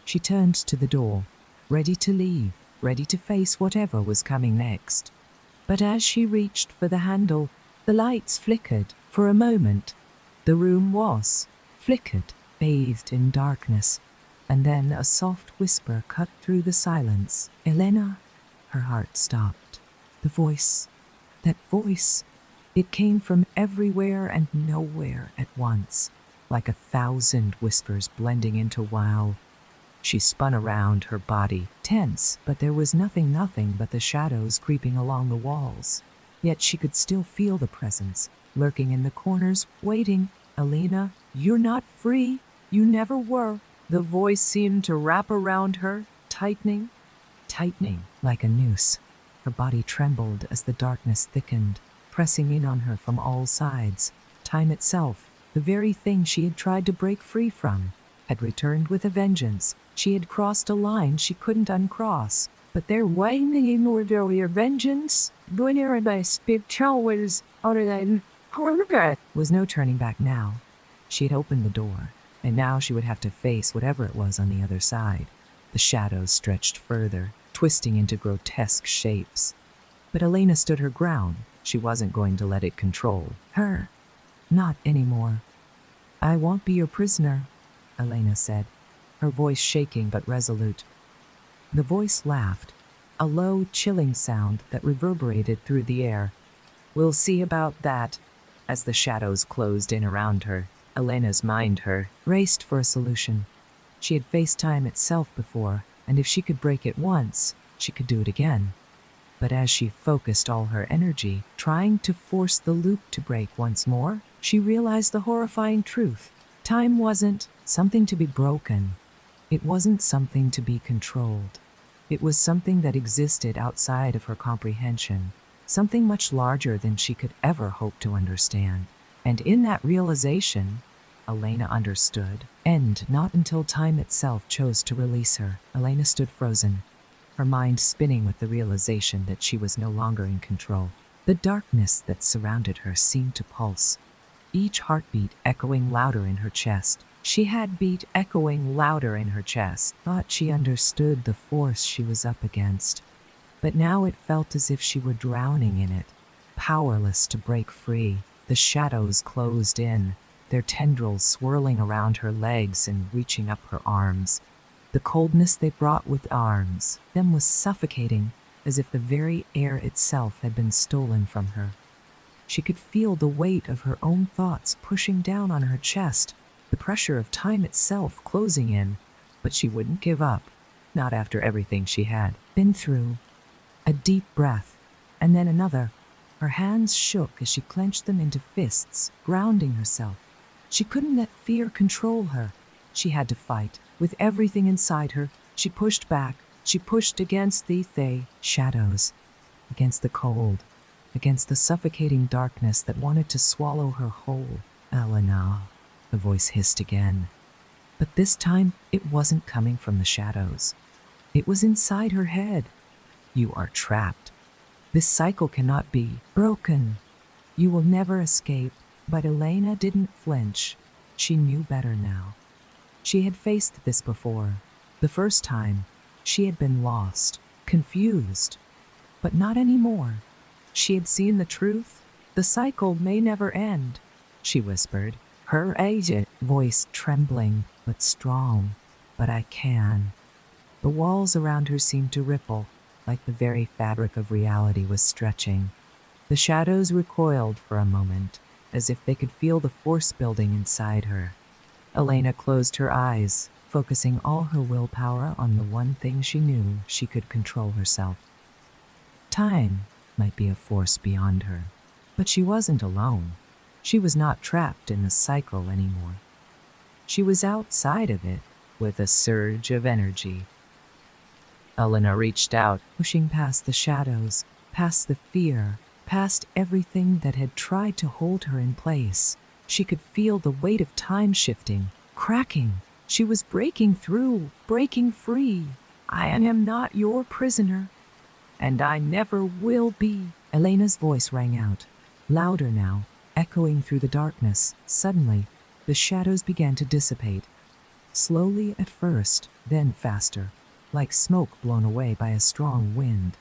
She turned to the door, ready to leave, ready to face whatever was coming next. But as she reached for the handle, the lights flickered. For a moment, the room was flickered, bathed in darkness, and then a soft whisper cut through the silence. "Elena!" Her heart stopped. The voice, that voice, it came from everywhere and nowhere at once, like 1,000 whispers blending into wow. She spun around, her body tense, but there was nothing but the shadows creeping along the walls. Yet she could still feel the presence, lurking in the corners, waiting. "Elena, you're not free. You never were." The voice seemed to wrap around her, tightening like a noose. Her body trembled as the darkness thickened, pressing in on her from all sides. Time itself, the very thing she had tried to break free from, had returned with a vengeance. She had crossed a line she couldn't uncross. But there was vengeance. Was no turning back now. She had opened the door, and now she would have to face whatever it was on the other side. The shadows stretched further, twisting into grotesque shapes. But Elena stood her ground. She wasn't going to let it control her. Not anymore. "I won't be your prisoner," Elena said, her voice shaking but resolute. The voice laughed, a low, chilling sound that reverberated through the air. "We'll see about that." As the shadows closed in around her, Elena's mind raced for a solution. She had faced time itself before, and if she could break it once, she could do it again. But as she focused all her energy, trying to force the loop to break once more, she realized the horrifying truth. Time wasn't something to be broken. It wasn't something to be controlled. It was something that existed outside of her comprehension, something much larger than she could ever hope to understand. And in that realization, Elena understood, and not until time itself chose to release her. Elena stood frozen, her mind spinning with the realization that she was no longer in control. The darkness that surrounded her seemed to pulse, each heartbeat echoing louder in her chest. She had beat echoing louder in her chest. Thought she understood the force she was up against. But now it felt as if she were drowning in it, powerless to break free. The shadows closed in, their tendrils swirling around her legs and reaching up her arms. The coldness they brought with arms them was suffocating, as if the very air itself had been stolen from her. She could feel the weight of her own thoughts pushing down on her chest, the pressure of time itself closing in, but she wouldn't give up, not after everything she had been through. A deep breath, and then another. Her hands shook as she clenched them into fists, grounding herself. She couldn't let fear control her. She had to fight. With everything inside her, she pushed back. She pushed against the shadows, against the cold, against the suffocating darkness that wanted to swallow her whole. "Elena," the voice hissed again. But this time, it wasn't coming from the shadows. It was inside her head. "You are trapped. This cycle cannot be broken. You will never escape." But Elena didn't flinch. She knew better now. She had faced this before. The first time, she had been lost, confused. But not anymore. She had seen the truth. "The cycle may never end," she whispered, her aged voice trembling but strong. "But I can." The walls around her seemed to ripple, like the very fabric of reality was stretching. The shadows recoiled for a moment, as if they could feel the force building inside her. Elena closed her eyes, focusing all her willpower on the one thing she knew she could control herself. Time might be a force beyond her, but she wasn't alone. She was not trapped in the cycle anymore. She was outside of it, with a surge of energy. Elena reached out, pushing past the shadows, past the fear, past everything that had tried to hold her in place. She could feel the weight of time shifting, cracking. She was breaking through, breaking free. I am not your prisoner, and I never will be. Elena's voice rang out, louder now, echoing through the darkness. Suddenly, the shadows began to dissipate. Slowly at first, then faster, like smoke blown away by a strong wind.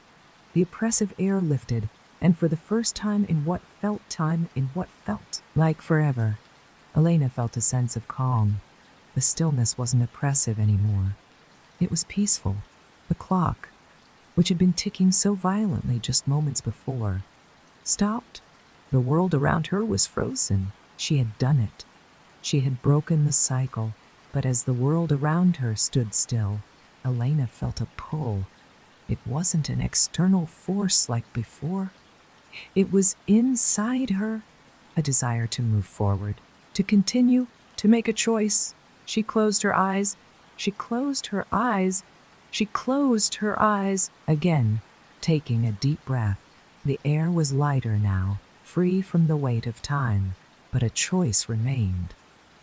The oppressive air lifted, and for the first time in what felt like forever, Elena felt a sense of calm. The stillness wasn't oppressive anymore. It was peaceful. The clock, which had been ticking so violently just moments before, stopped. The world around her was frozen. She had done it. She had broken the cycle, but as the world around her stood still, Elena felt a pull. It wasn't an external force like before. It was inside her, a desire to move forward, to continue, to make a choice. She closed her eyes. She closed her eyes. She closed her eyes again, taking a deep breath. The air was lighter now, free from the weight of time, but a choice remained.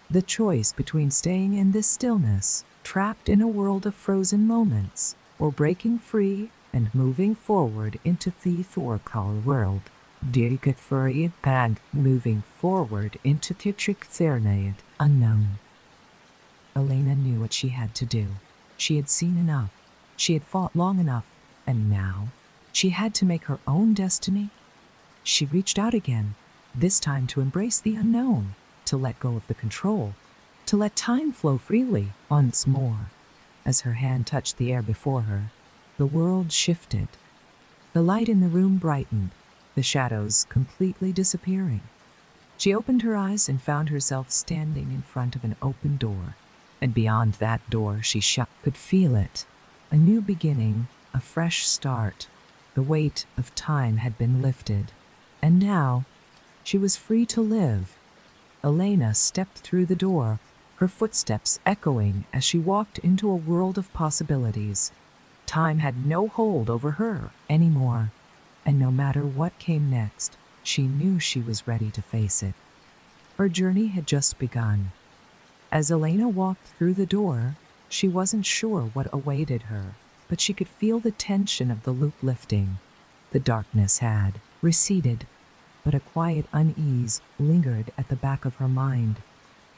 The choice between staying in this stillness, trapped in a world of frozen moments, or breaking free and moving forward into the Thorkal world. Moving forward into the unknown. Elena knew what she had to do. She had seen enough. She had fought long enough, and now she had to make her own destiny. She reached out again, this time to embrace the unknown, to let go of the control, to let time flow freely once more. As her hand touched the air before her, the world shifted. The light in the room brightened, the shadows completely disappearing. She opened her eyes and found herself standing in front of an open door. And beyond that door she could feel it. A new beginning, a fresh start. The weight of time had been lifted, and now she was free to live. Elena stepped through the door, her footsteps echoing as she walked into a world of possibilities. Time had no hold over her anymore, and no matter what came next, she knew she was ready to face it. Her journey had just begun. As Elena walked through the door, she wasn't sure what awaited her, but she could feel the tension of the loop lifting. The darkness had receded, but a quiet unease lingered at the back of her mind.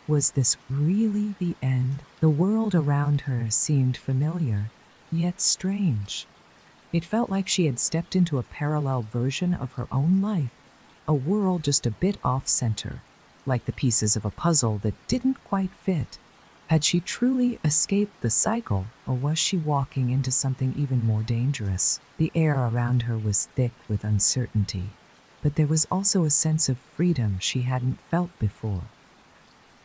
Was this really the end? The world around her seemed familiar, yet strange. It felt like she had stepped into a parallel version of her own life, a world just a bit off-center, like the pieces of a puzzle that didn't quite fit. Had she truly escaped the cycle, or was she walking into something even more dangerous? The air around her was thick with uncertainty, but there was also a sense of freedom she hadn't felt before.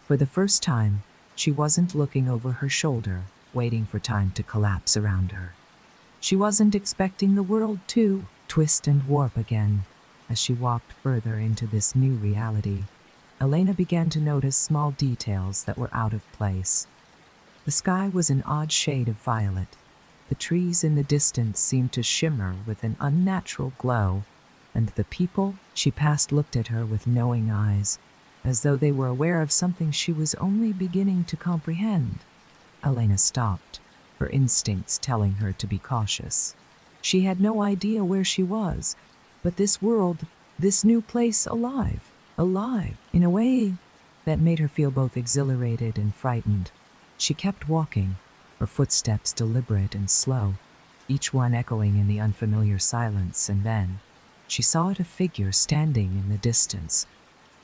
For the first time, she wasn't looking over her shoulder, waiting for time to collapse around her. She wasn't expecting the world to twist and warp again. As she walked further into this new reality, Elena began to notice small details that were out of place. The sky was an odd shade of violet. The trees in the distance seemed to shimmer with an unnatural glow, and the people she passed looked at her with knowing eyes, as though they were aware of something she was only beginning to comprehend. Elena stopped, her instincts telling her to be cautious. She had no idea where she was, but this world, this new place, alive in a way that made her feel both exhilarated and frightened. She kept walking, her footsteps deliberate and slow, each one echoing in the unfamiliar silence, and then she saw a figure standing in the distance,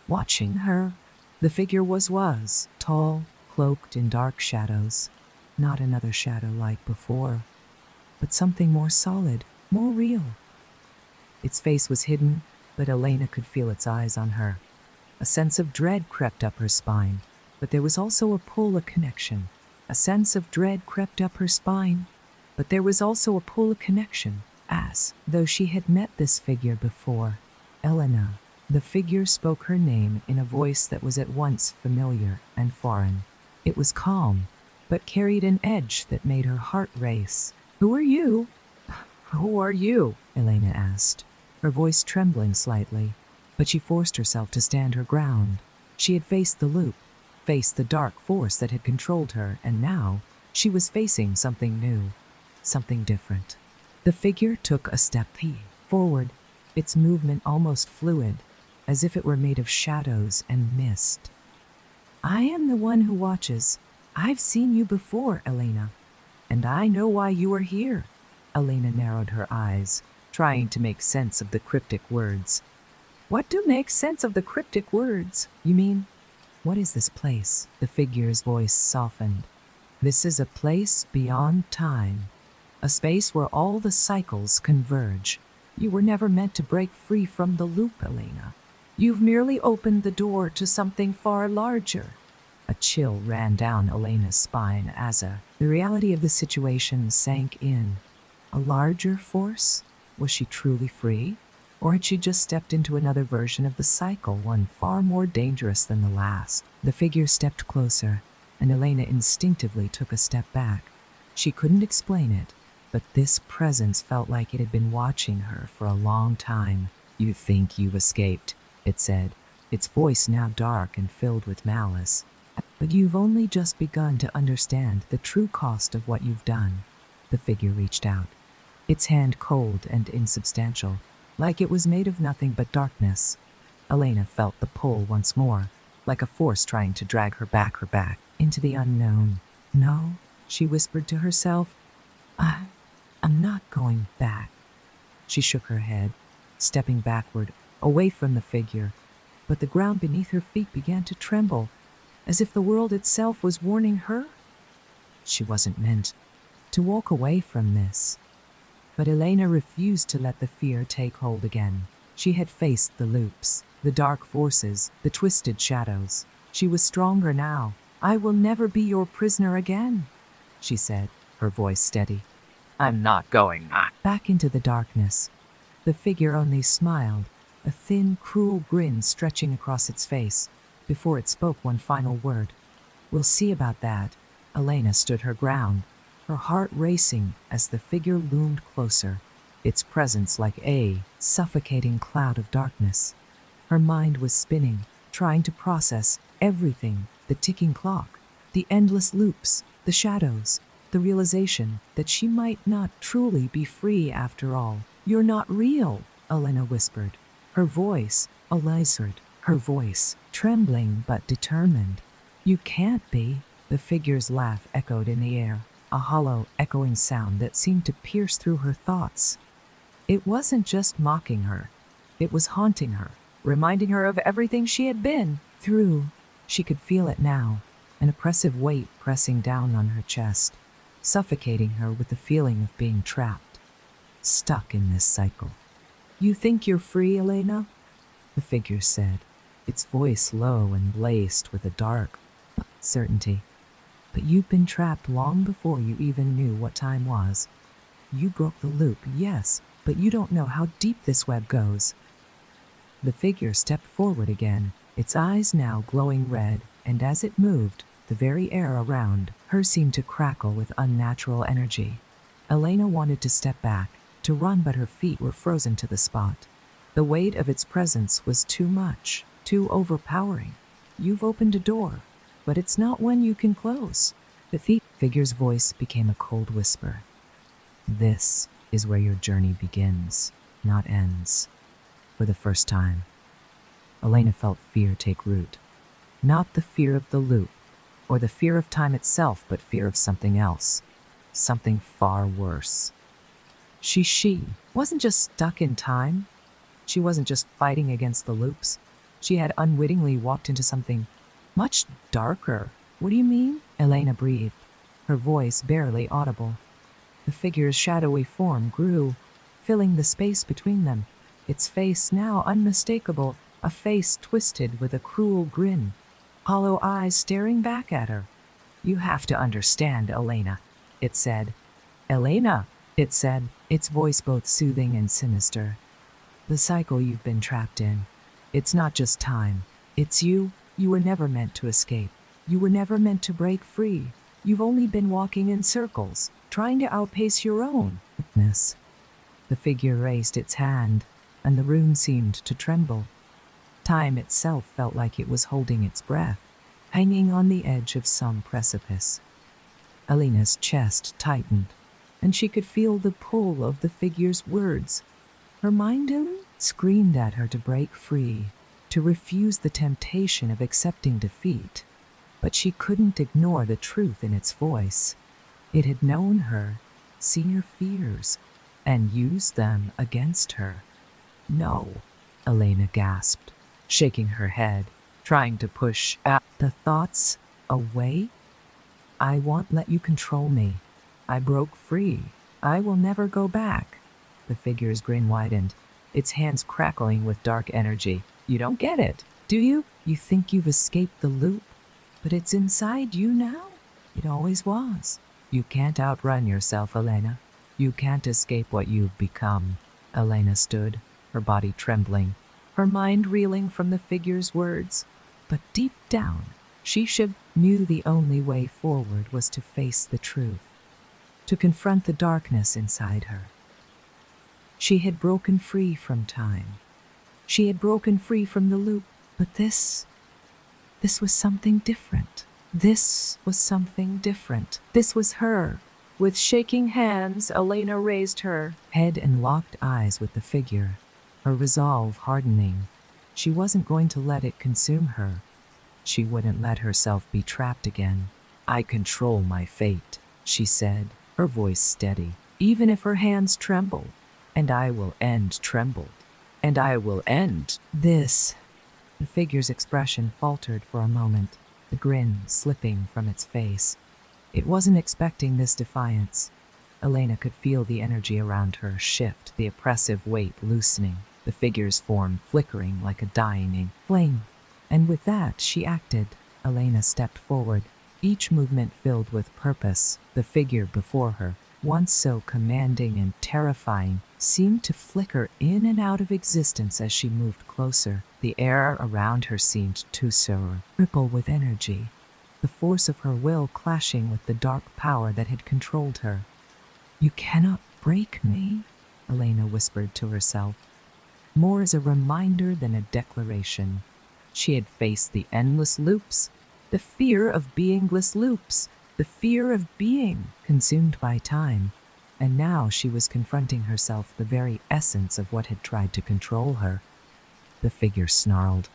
watching her. The figure was tall, cloaked in dark shadows, not another shadow like before, but something more solid, more real. Its face was hidden, but Elena could feel its eyes on her. A sense of dread crept up her spine, but there was also a pull, a connection. A sense of dread crept up her spine, but there was also a pull, a connection, as though she had met this figure before. Elena. The figure spoke her name in a voice that was at once familiar and foreign. It was calm, but carried an edge that made her heart race. "Who are you?" "Who are you?" Elena asked. her voice trembling slightly, but she forced herself to stand her ground. She had faced the loop, faced the dark force that had controlled her, and now she was facing something new, something different. The figure took a step forward, its movement almost fluid, as if it were made of shadows and mist. I am the one who watches. I've seen you before, Elena, and I know why you are here. Elena narrowed her eyes, trying to make sense of the cryptic words. What do make sense of the cryptic words? You mean, what is this place? The figure's voice softened. This is a place beyond time, a space where all the cycles converge. You were never meant to break free from the loop, Elena. You've merely opened the door to something far larger. A chill ran down Elena's spine as the reality of the situation sank in. A larger force? Was she truly free? Or had she just stepped into another version of the cycle, one far more dangerous than the last? The figure stepped closer, and Elena instinctively took a step back. She couldn't explain it, but this presence felt like it had been watching her for a long time. You think you've escaped, it said, its voice now dark and filled with malice. But you've only just begun to understand the true cost of what you've done. The figure reached out, its hand cold and insubstantial, like it was made of nothing but darkness. Elena felt the pull once more, like a force trying to drag her back into the unknown. No, she whispered to herself, I'm not going back. She shook her head, stepping backward, away from the figure, but the ground beneath her feet began to tremble, as if the world itself was warning her. She wasn't meant to walk away from this. But Elena refused to let the fear take hold again. She had faced the loops, the dark forces, the twisted shadows. She was stronger now. I will never be your prisoner again, she said, her voice steady. I'm not going back into the darkness. The figure only smiled, a thin, cruel grin stretching across its face, before it spoke one final word. We'll see about that. Elena stood her ground, her heart racing as the figure loomed closer, its presence like a suffocating cloud of darkness. Her mind was spinning, trying to process everything, the ticking clock, the endless loops, the shadows, the realization that she might not truly be free after all. You're not real, Elena whispered, her voice her voice trembling but determined. You can't be. The figure's laugh echoed in the air, a hollow, echoing sound that seemed to pierce through her thoughts. It wasn't just mocking her. It was haunting her, reminding her of everything she had been through. She could feel it now, an oppressive weight pressing down on her chest, suffocating her with the feeling of being trapped, stuck in this cycle. You think you're free, Elena? The figure said, its voice low and laced with a dark certainty. But you've been trapped long before you even knew what time was. You broke the loop, yes, but you don't know how deep this web goes. The figure stepped forward again, its eyes now glowing red, and as it moved, the very air around her seemed to crackle with unnatural energy. Elena wanted to step back, to run, but her feet were frozen to the spot. The weight of its presence was too much, too overpowering. You've opened a door, but it's not one you can close. The figure's voice became a cold whisper. This is where your journey begins, not ends. For the first time, Elena felt fear take root. Not the fear of the loop, or the fear of time itself, but fear of something else. Something far worse. She wasn't just stuck in time. She wasn't just fighting against the loops. She had unwittingly walked into something much darker. What do you mean? Elena breathed, her voice barely audible. The figure's shadowy form grew, filling the space between them, its face now unmistakable, a face twisted with a cruel grin, hollow eyes staring back at her. You have to understand, Elena, it said. Elena, it said, its voice both soothing and sinister. The cycle you've been trapped in. It's not just time. It's you. You were never meant to escape. You were never meant to break free. You've only been walking in circles, trying to outpace your own weakness. The figure raised its hand, and the room seemed to tremble. Time itself felt like it was holding its breath, hanging on the edge of some precipice. Elena's chest tightened, and she could feel the pull of the figure's words. Her mind screamed at her to break free, to refuse the temptation of accepting defeat. But she couldn't ignore the truth in its voice. It had known her, seen her fears, and used them against her. No, Elena gasped, shaking her head, trying to push the thoughts away. I won't let you control me. I broke free. I will never go back. The figure's grin widened, its hands crackling with dark energy. You don't get it, do you? You think you've escaped the loop, but it's inside you now. It always was. You can't outrun yourself, Elena. You can't escape what you've become. Elena stood, her body trembling, her mind reeling from the figure's words. But deep down, she knew the only way forward was to face the truth, to confront the darkness inside her. She had broken free from time. She had broken free from the loop, but this was something different. This was something different. This was her. With shaking hands, Elena raised her head and locked eyes with the figure, her resolve hardening. She wasn't going to let it consume her. She wouldn't let herself be trapped again. I control my fate, she said, her voice steady, even if her hands trembled. And I will end trembled. And I will end this. The figure's expression faltered for a moment, the grin slipping from its face. It wasn't expecting this defiance. Elena could feel the energy around her shift, the oppressive weight loosening, the figure's form flickering like a dying flame. And with that, she acted. Elena stepped forward, each movement filled with purpose. The figure before her, once so commanding and terrifying, seemed to flicker in and out of existence as she moved closer. The air around her seemed to ripple with energy, the force of her will clashing with the dark power that had controlled her. You cannot break me, Elena whispered to herself, more as a reminder than a declaration. She had faced the endless loops, the fear of beingless loops, the fear of being consumed by time, and now she was confronting herself, the very essence of what had tried to control her. The figure snarled,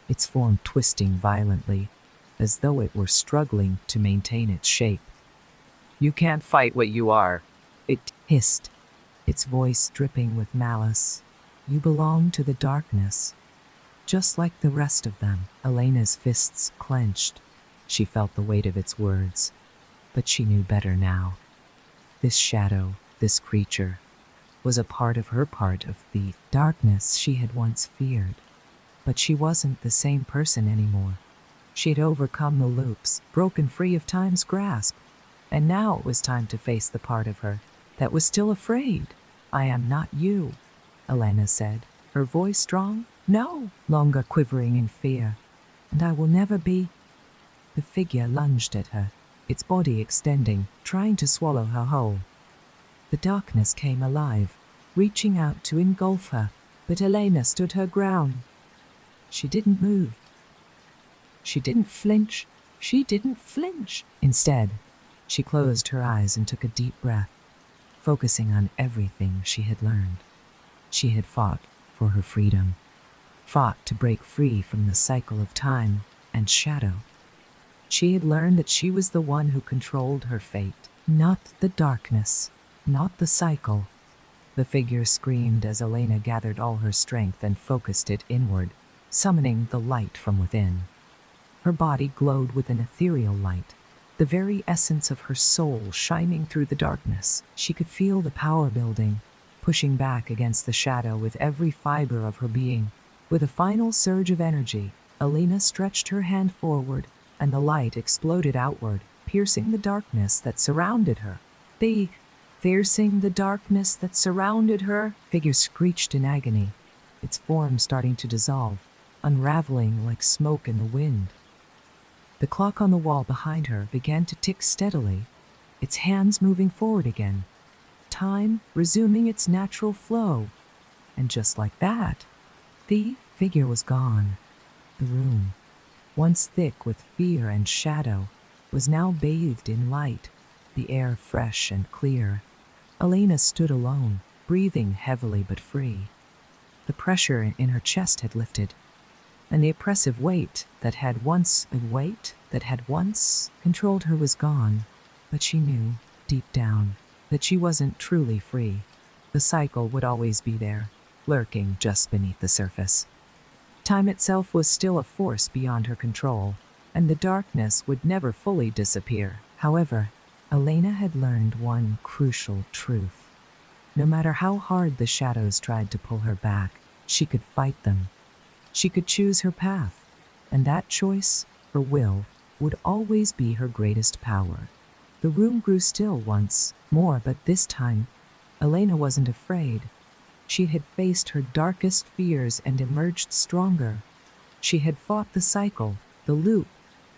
its form twisting violently, as though it were struggling to maintain its shape. You can't fight what you are, it hissed, its voice dripping with malice. You belong to the darkness, just like the rest of them. Elena's fists clenched. She felt the weight of its words, but she knew better now. This shadow, this creature, was a part of the darkness she had once feared. But she wasn't the same person anymore. She had overcome the loops, broken free of time's grasp, and now it was time to face the part of her that was still afraid. I am not you, Elena said, her voice strong, no longer quivering in fear. And I will never be. The figure lunged at her, its body extending, trying to swallow her whole. The darkness came alive, reaching out to engulf her, but Elena stood her ground. She didn't move. She didn't flinch. She didn't flinch. Instead, she closed her eyes and took a deep breath, focusing on everything she had learned. She had fought for her freedom, fought to break free from the cycle of time and shadow. She had learned that she was the one who controlled her fate, not the darkness, not the cycle. The figure screamed as Elena gathered all her strength and focused it inward, summoning the light from within. Her body glowed with an ethereal light, the very essence of her soul shining through the darkness. She could feel the power building, pushing back against the shadow with every fiber of her being. With a final surge of energy, Elena stretched her hand forward, and the light exploded outward, piercing the darkness that surrounded her. Piercing the darkness that surrounded her, figure screeched in agony, its form starting to dissolve, unraveling like smoke in the wind. The clock on the wall behind her began to tick steadily, its hands moving forward again, time resuming its natural flow. And just like that, the figure was gone. The room, once thick with fear and shadow, was now bathed in light, the air fresh and clear. Elena stood alone, breathing heavily but free. The pressure in her chest had lifted, and the oppressive weight that had once controlled her was gone. But she knew, deep down, that she wasn't truly free. The cycle would always be there, lurking just beneath the surface. Time itself was still a force beyond her control, and the darkness would never fully disappear. However, Elena had learned one crucial truth. No matter how hard the shadows tried to pull her back, she could fight them. She could choose her path, and that choice, her will, would always be her greatest power. The room grew still once more, but this time, Elena wasn't afraid. She had faced her darkest fears and emerged stronger. She had fought the cycle, the loop,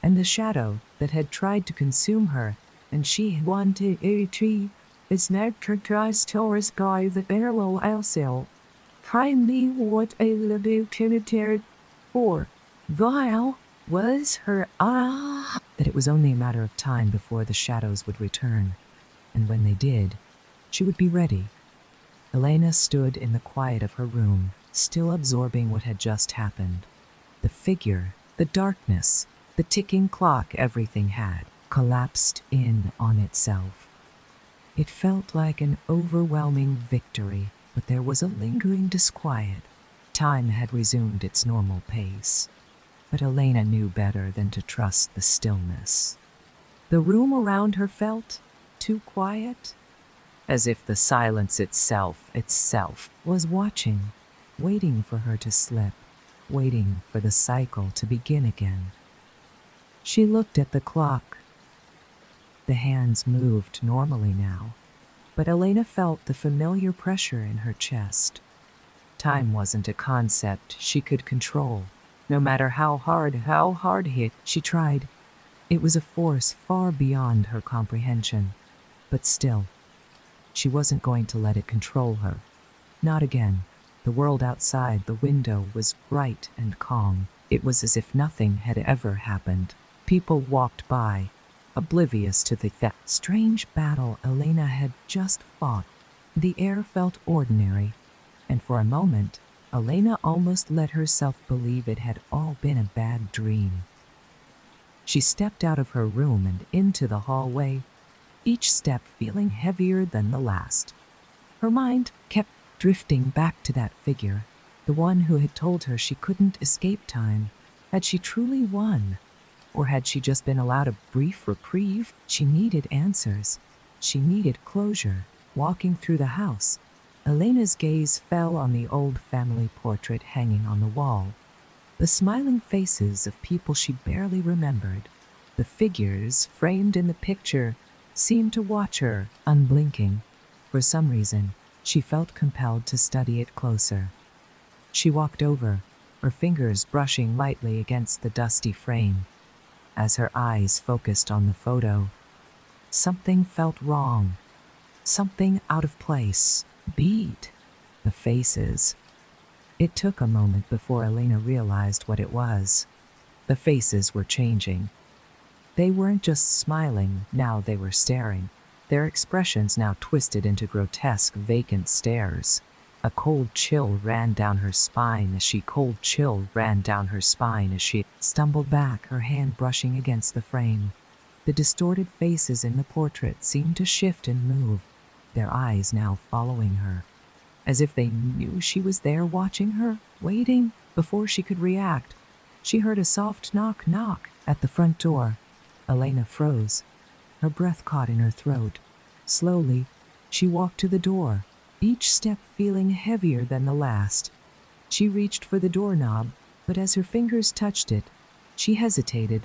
and the shadow that had tried to consume her, and she had won to achieve. It's not characterized tourist guy the parallel also. Kindly what a little territory for. While was her that it was only a matter of time before the shadows would return, and when they did, she would be ready. Elena stood in the quiet of her room, still absorbing what had just happened. The figure, the darkness, the ticking clock, everything had collapsed in on itself. It felt like an overwhelming victory, but there was a lingering disquiet. Time had resumed its normal pace, but Elena knew better than to trust the stillness. The room around her felt too quiet, as if the silence itself was watching, waiting for her to slip, waiting for the cycle to begin again. She looked at the clock. The hands moved normally now, but Elena felt the familiar pressure in her chest. Time wasn't a concept she could control. No matter how hard hit she tried, it was a force far beyond her comprehension. But still, she wasn't going to let it control her. Not again. The world outside the window was bright and calm. It was as if nothing had ever happened. People walked by, oblivious to the strange battle Elena had just fought. The air felt ordinary, and for a moment, Elena almost let herself believe it had all been a bad dream. She stepped out of her room and into the hallway, each step feeling heavier than the last. Her mind kept drifting back to that figure, the one who had told her she couldn't escape time. Had she truly won? Or had she just been allowed a brief reprieve? She needed answers. She needed closure. Walking through the house, Elena's gaze fell on the old family portrait hanging on the wall. The smiling faces of people she barely remembered. The figures framed in the picture seemed to watch her, unblinking. For some reason, she felt compelled to study it closer. She walked over, her fingers brushing lightly against the dusty frame. As her eyes focused on the photo, something felt wrong. Something out of place. Beat. The faces. It took a moment before Elena realized what it was. The faces were changing. They weren't just smiling, now they were staring. Their expressions now twisted into grotesque, vacant stares. A cold chill ran down her spine as she stumbled back, her hand brushing against the frame. The distorted faces in the portrait seemed to shift and move, their eyes now following her, as if they knew she was there watching her, waiting. Before she could react, she heard a soft knock at the front door. Elena froze, her breath caught in her throat. Slowly, she walked to the door, each step feeling heavier than the last. She reached for the doorknob, but as her fingers touched it, she hesitated.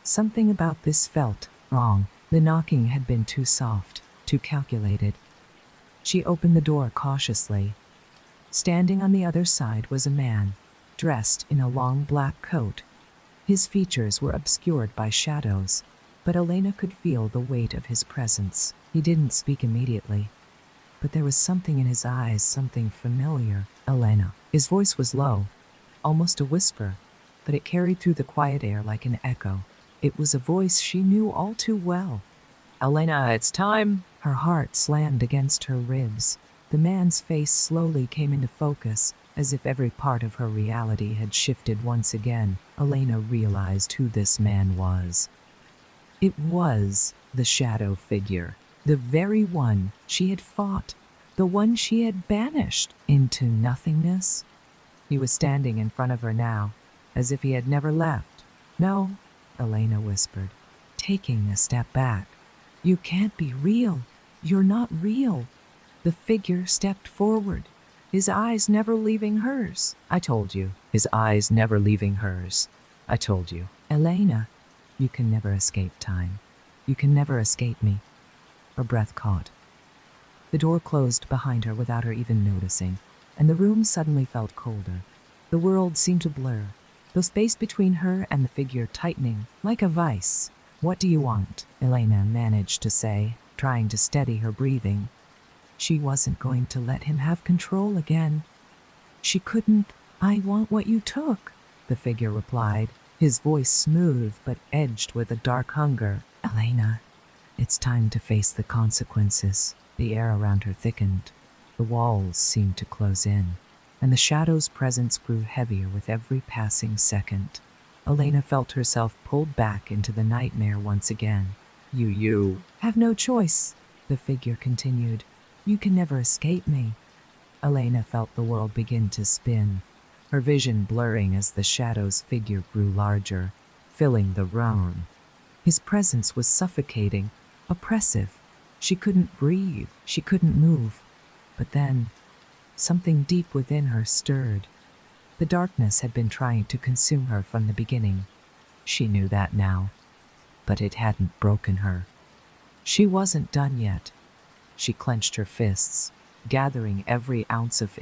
Something about this felt wrong. The knocking had been too soft, too calculated. She opened the door cautiously. Standing on the other side was a man, dressed in a long black coat. His features were obscured by shadows, but Elena could feel the weight of his presence. He didn't speak immediately. but there was something in his eyes, something familiar. Elena. His voice was low, almost a whisper, but it carried through the quiet air like an echo. It was a voice she knew all too well. Elena, it's time. Her heart slammed against her ribs. The man's face slowly came into focus, as if every part of her reality had shifted once again. Elena realized who this man was. It was the shadow figure, the very one she had fought, the one she had banished into nothingness. He was standing in front of her now, as if he had never left. No, Elena whispered, taking a step back. You can't be real. You're not real. The figure stepped forward, his eyes never leaving hers. I told you, his eyes never leaving hers. I told you. Elena, you can never escape time. You can never escape me. Her breath caught. The door closed behind her without her even noticing, and the room suddenly felt colder. The world seemed to blur, the space between her and the figure tightening like a vice. What do you want? Elena managed to say, trying to steady her breathing. She wasn't going to let him have control again. She couldn't. I want what you took, the figure replied, his voice smooth but edged with a dark hunger. Elena, it's time to face the consequences. The air around her thickened. The walls seemed to close in, and the shadow's presence grew heavier with every passing second. Elena felt herself pulled back into the nightmare once again. You have no choice, the figure continued. You can never escape me. Elena felt the world begin to spin, her vision blurring as the shadow's figure grew larger, filling the room. His presence was suffocating, oppressive. She couldn't breathe, she couldn't move. But then, something deep within her stirred. The darkness had been trying to consume her from the beginning. She knew that now, but it hadn't broken her. She wasn't done yet. She clenched her fists, gathering every ounce of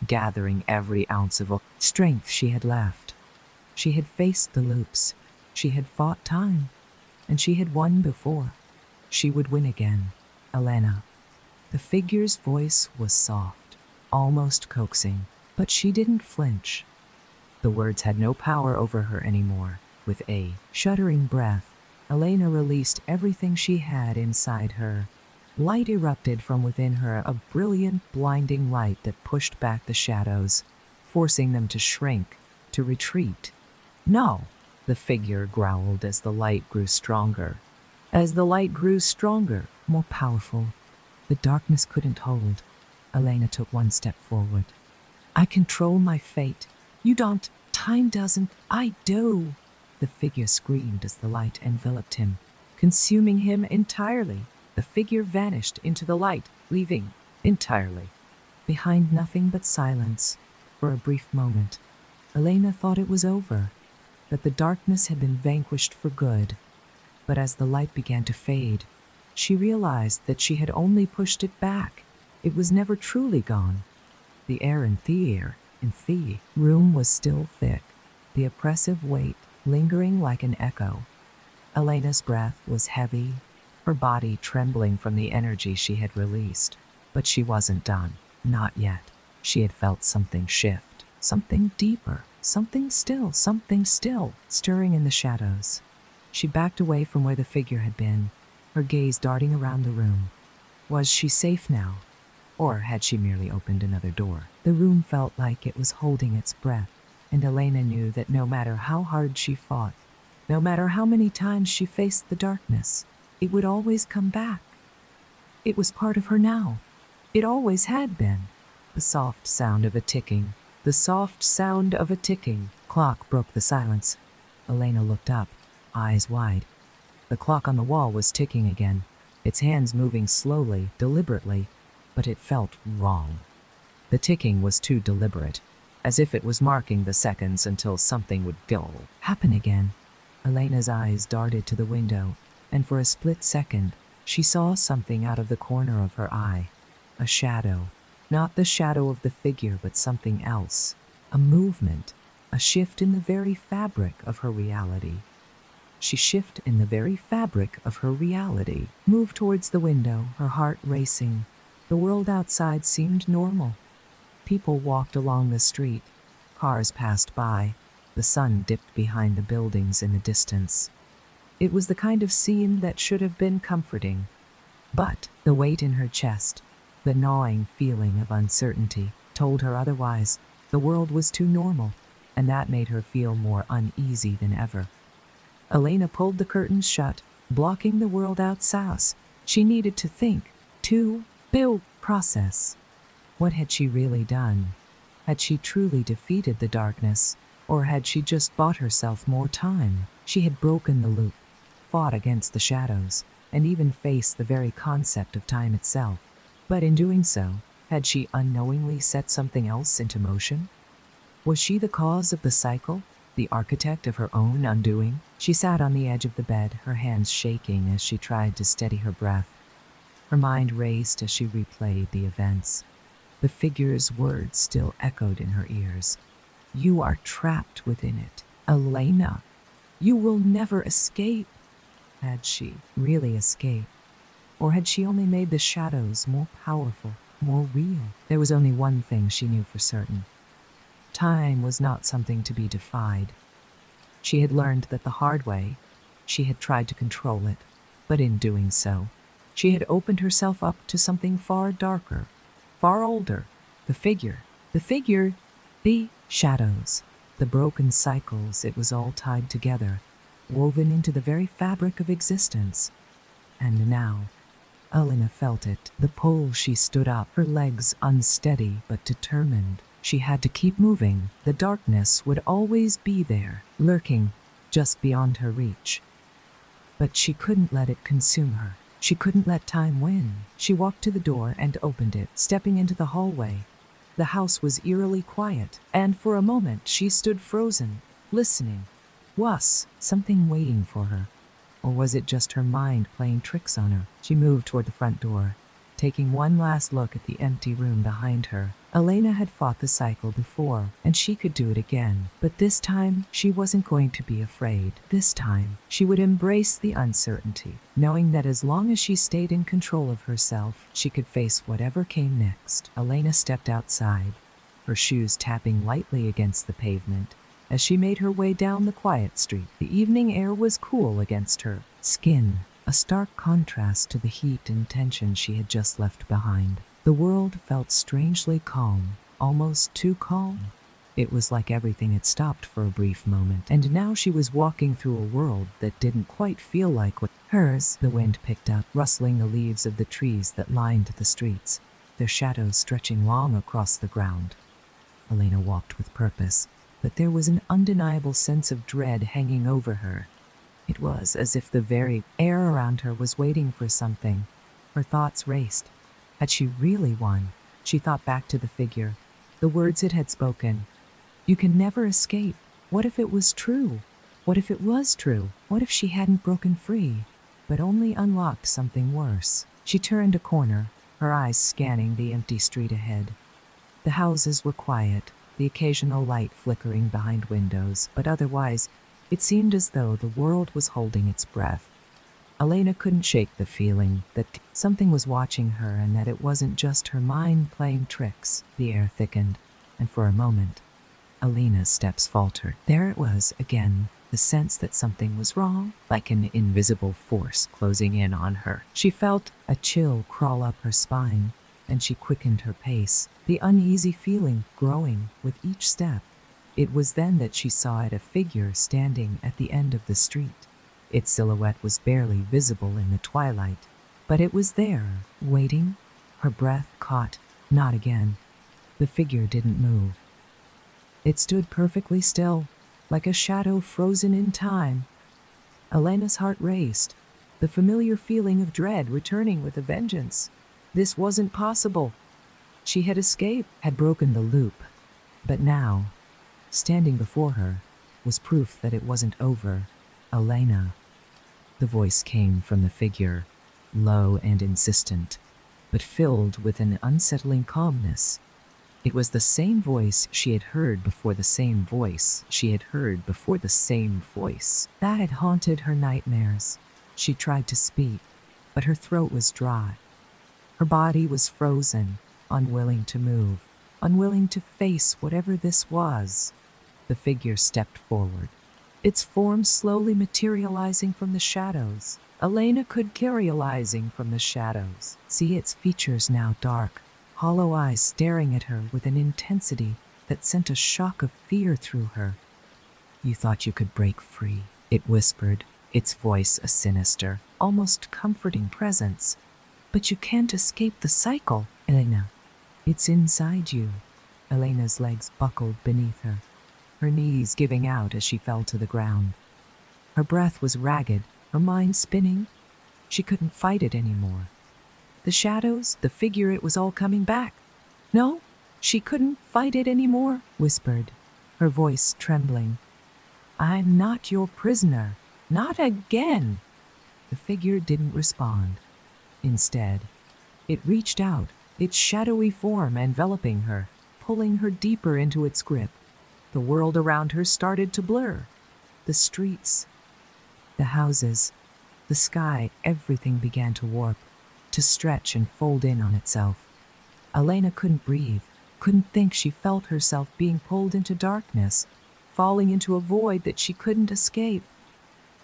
gathering every ounce of strength she had left. She had faced the loops, she had fought time, and she had won before. She would win again. Elena. The figure's voice was soft, almost coaxing, but she didn't flinch. The words had no power over her anymore. With a shuddering breath, Elena released everything she had inside her. Light erupted from within her, a brilliant, blinding light that pushed back the shadows, forcing them to shrink, to retreat. No, the figure growled as the light grew stronger. As the light grew stronger, more powerful, the darkness couldn't hold. Elena took one step forward. I control my fate. You don't. Time doesn't. I do. The figure screamed as the light enveloped him, consuming him entirely. The figure vanished into the light, leaving entirely behind nothing but silence. For a brief moment, Elena thought it was over, that the darkness had been vanquished for good. But as the light began to fade, she realized that she had only pushed it back. It was never truly gone. The air in the room was still thick, the oppressive weight lingering like an echo. Elena's breath was heavy, her body trembling from the energy she had released. But she wasn't done. Not yet. She had felt something shift, something deeper, something still, stirring in the shadows. She backed away from where the figure had been, her gaze darting around the room. Was she safe now? Or had she merely opened another door? The room felt like it was holding its breath, and Elena knew that no matter how hard she fought, no matter how many times she faced the darkness, it would always come back. It was part of her now. It always had been. The soft sound of a ticking clock broke the silence. Elena looked up, eyes wide. The clock on the wall was ticking again, its hands moving slowly, deliberately, but it felt wrong. The ticking was too deliberate, as if it was marking the seconds until something would happen again. Elena's eyes darted to the window, and for a split second, she saw something out of the corner of her eye. A shadow. Not the shadow of the figure, but something else. A movement. A shift in the very fabric of her reality. Moved towards the window, her heart racing. The world outside seemed normal. People walked along the street. Cars passed by. The sun dipped behind the buildings in the distance. It was the kind of scene that should have been comforting. But the weight in her chest, the gnawing feeling of uncertainty, told her otherwise. The world was too normal, and that made her feel more uneasy than ever. Elena pulled the curtains shut, blocking the world outside. She needed to think, to process. What had she really done? Had she truly defeated the darkness, or had she just bought herself more time? She had broken the loop, fought against the shadows, and even faced the very concept of time itself. But in doing so, had she unknowingly set something else into motion? Was she the cause of the cycle, the architect of her own undoing? She sat on the edge of the bed, her hands shaking as she tried to steady her breath. Her mind raced as she replayed the events. The figure's words still echoed in her ears. "You are trapped within it, Elena. You will never escape." Had she really escaped? Or had she only made the shadows more powerful, more real? There was only one thing she knew for certain. Time was not something to be defied. She had learned that the hard way. She had tried to control it, but in doing so, she had opened herself up to something far darker, far older. The figure, the shadows, the broken cycles. It was all tied together, woven into the very fabric of existence. And now, Elena felt it. The pull. She stood up, her legs unsteady but determined. She had to keep moving. The darkness would always be there, lurking just beyond her reach. But she couldn't let it consume her. She couldn't let time win. She walked to the door and opened it, stepping into the hallway. The house was eerily quiet, and for a moment she stood frozen, listening. Was something waiting for her? Or was it just her mind playing tricks on her? She moved toward the front door, taking one last look at the empty room behind her. Elena had fought the cycle before, and she could do it again. But this time, she wasn't going to be afraid. This time, she would embrace the uncertainty, knowing that as long as she stayed in control of herself, she could face whatever came next. Elena stepped outside, her shoes tapping lightly against the pavement. As she made her way down the quiet street, the evening air was cool against her skin, a stark contrast to the heat and tension she had just left behind. The world felt strangely calm, almost too calm. It was like everything had stopped for a brief moment, and now she was walking through a world that didn't quite feel like hers. The wind picked up, rustling the leaves of the trees that lined the streets, their shadows stretching long across the ground. Elena walked with purpose, but there was an undeniable sense of dread hanging over her. It was as if the very air around her was waiting for something. Her thoughts raced. Had she really won? She thought back to the figure, the words it had spoken. You can never escape. What if it was true? What if it was true? What if she hadn't broken free, but only unlocked something worse? She turned a corner, her eyes scanning the empty street ahead. The houses were quiet, the occasional light flickering behind windows, but otherwise, it seemed as though the world was holding its breath. Elena couldn't shake the feeling that something was watching her and that it wasn't just her mind playing tricks. The air thickened, and for a moment, Elena's steps faltered. There it was again, the sense that something was wrong, like an invisible force closing in on her. She felt a chill crawl up her spine, and she quickened her pace, the uneasy feeling growing with each step. It was then that she saw a figure standing at the end of the street. Its silhouette was barely visible in the twilight, but it was there, waiting. Her breath caught. Not again. The figure didn't move. It stood perfectly still, like a shadow frozen in time. Elena's heart raced, the familiar feeling of dread returning with a vengeance. This wasn't possible. She had escaped, had broken the loop. But now, standing before her, was proof that it wasn't over. Elena. The voice came from the figure, low and insistent, but filled with an unsettling calmness. It was the same voice she had heard before, the same voice she had heard before, the same voice that had haunted her nightmares. She tried to speak, but her throat was dry. Her body was frozen, unwilling to move, unwilling to face whatever this was. The figure stepped forward, its form slowly materializing from the shadows. Elena could materializing from the shadows, see its features now dark, hollow eyes staring at her with an intensity that sent a shock of fear through her. "You thought you could break free," it whispered, its voice a sinister, almost comforting presence. "But you can't escape the cycle, Elena. It's inside you." Elena's legs buckled beneath her, her knees giving out as she fell to the ground. Her breath was ragged, her mind spinning. She couldn't fight it anymore. The shadows, the figure, it was all coming back. No, she couldn't fight it anymore, whispered, her voice trembling. "I'm not your prisoner. Not again." The figure didn't respond. Instead, it reached out, its shadowy form enveloping her, pulling her deeper into its grip. The world around her started to blur. The streets, the houses, the sky, everything began to warp, to stretch and fold in on itself. Elena couldn't breathe, couldn't think. She felt herself being pulled into darkness, falling into a void that she couldn't escape.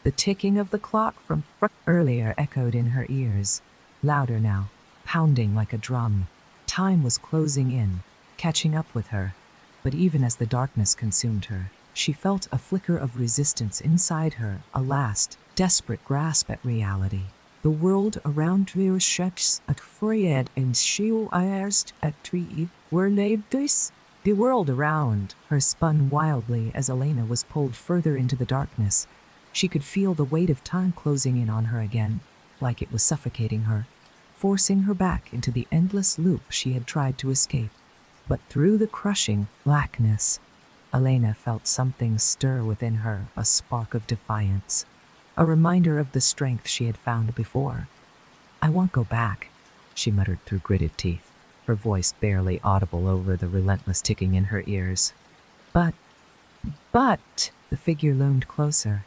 The ticking of the clock from earlier echoed in her ears, louder now, pounding like a drum. Time was closing in, catching up with her. But even as the darkness consumed her, she felt a flicker of resistance inside her, a last, desperate grasp at reality. The world around her shakes at Freud and she erst at tree were laid this. The world around her spun wildly as Elena was pulled further into the darkness. She could feel the weight of time closing in on her again, like it was suffocating her, forcing her back into the endless loop she had tried to escape. But through the crushing blackness, Elena felt something stir within her, a spark of defiance, a reminder of the strength she had found before. "I won't go back," she muttered through gritted teeth, her voice barely audible over the relentless ticking in her ears. But, the figure loomed closer,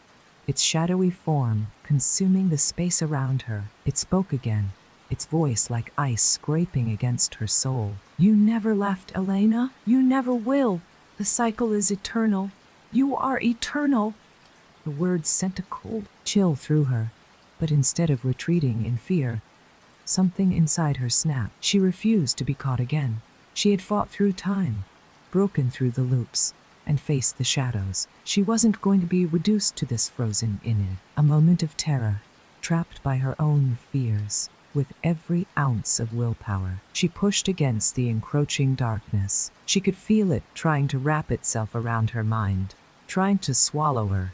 its shadowy form consuming the space around her. It spoke again, its voice like ice scraping against her soul. "You never left, Elena. You never will. The cycle is eternal. You are eternal." The words sent a cold chill through her, but instead of retreating in fear, something inside her snapped. She refused to be caught again. She had fought through time, broken through the loops, and faced the shadows. She wasn't going to be reduced to this frozen in a moment of terror, trapped by her own fears. With every ounce of willpower, she pushed against the encroaching darkness. She could feel it trying to wrap itself around her mind, trying to swallow her.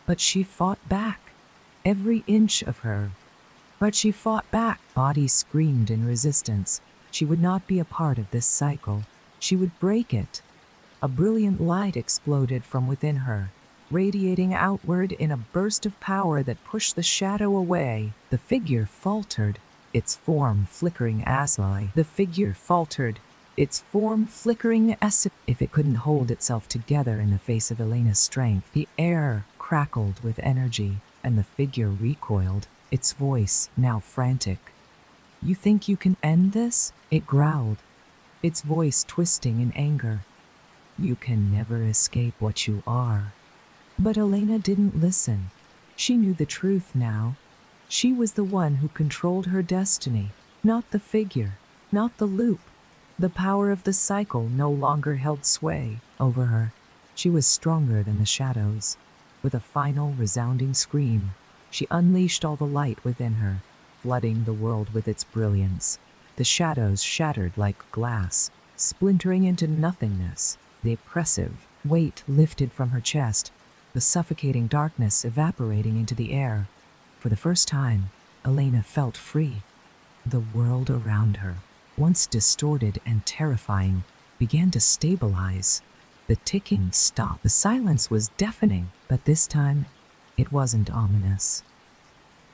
But she fought back, every inch of her. But she fought back. Body screamed in resistance. She would not be a part of this cycle. She would break it. A brilliant light exploded from within her, radiating outward in a burst of power that pushed the shadow away. The figure faltered, its form flickering as light. The figure faltered, its form flickering as if it couldn't hold itself together in the face of Elena's strength. The air crackled with energy, and the figure recoiled, its voice now frantic. "You think you can end this?" it growled, its voice twisting in anger. "You can never escape what you are." But Elena didn't listen. She knew the truth now. She was the one who controlled her destiny, not the figure, not the loop. The power of the cycle no longer held sway over her. She was stronger than the shadows. With a final resounding scream, she unleashed all the light within her, flooding the world with its brilliance. The shadows shattered like glass, splintering into nothingness. The oppressive weight lifted from her chest, the suffocating darkness evaporating into the air. For the first time, Elena felt free. The world around her, once distorted and terrifying, began to stabilize. The ticking stopped. The silence was deafening, but this time, it wasn't ominous.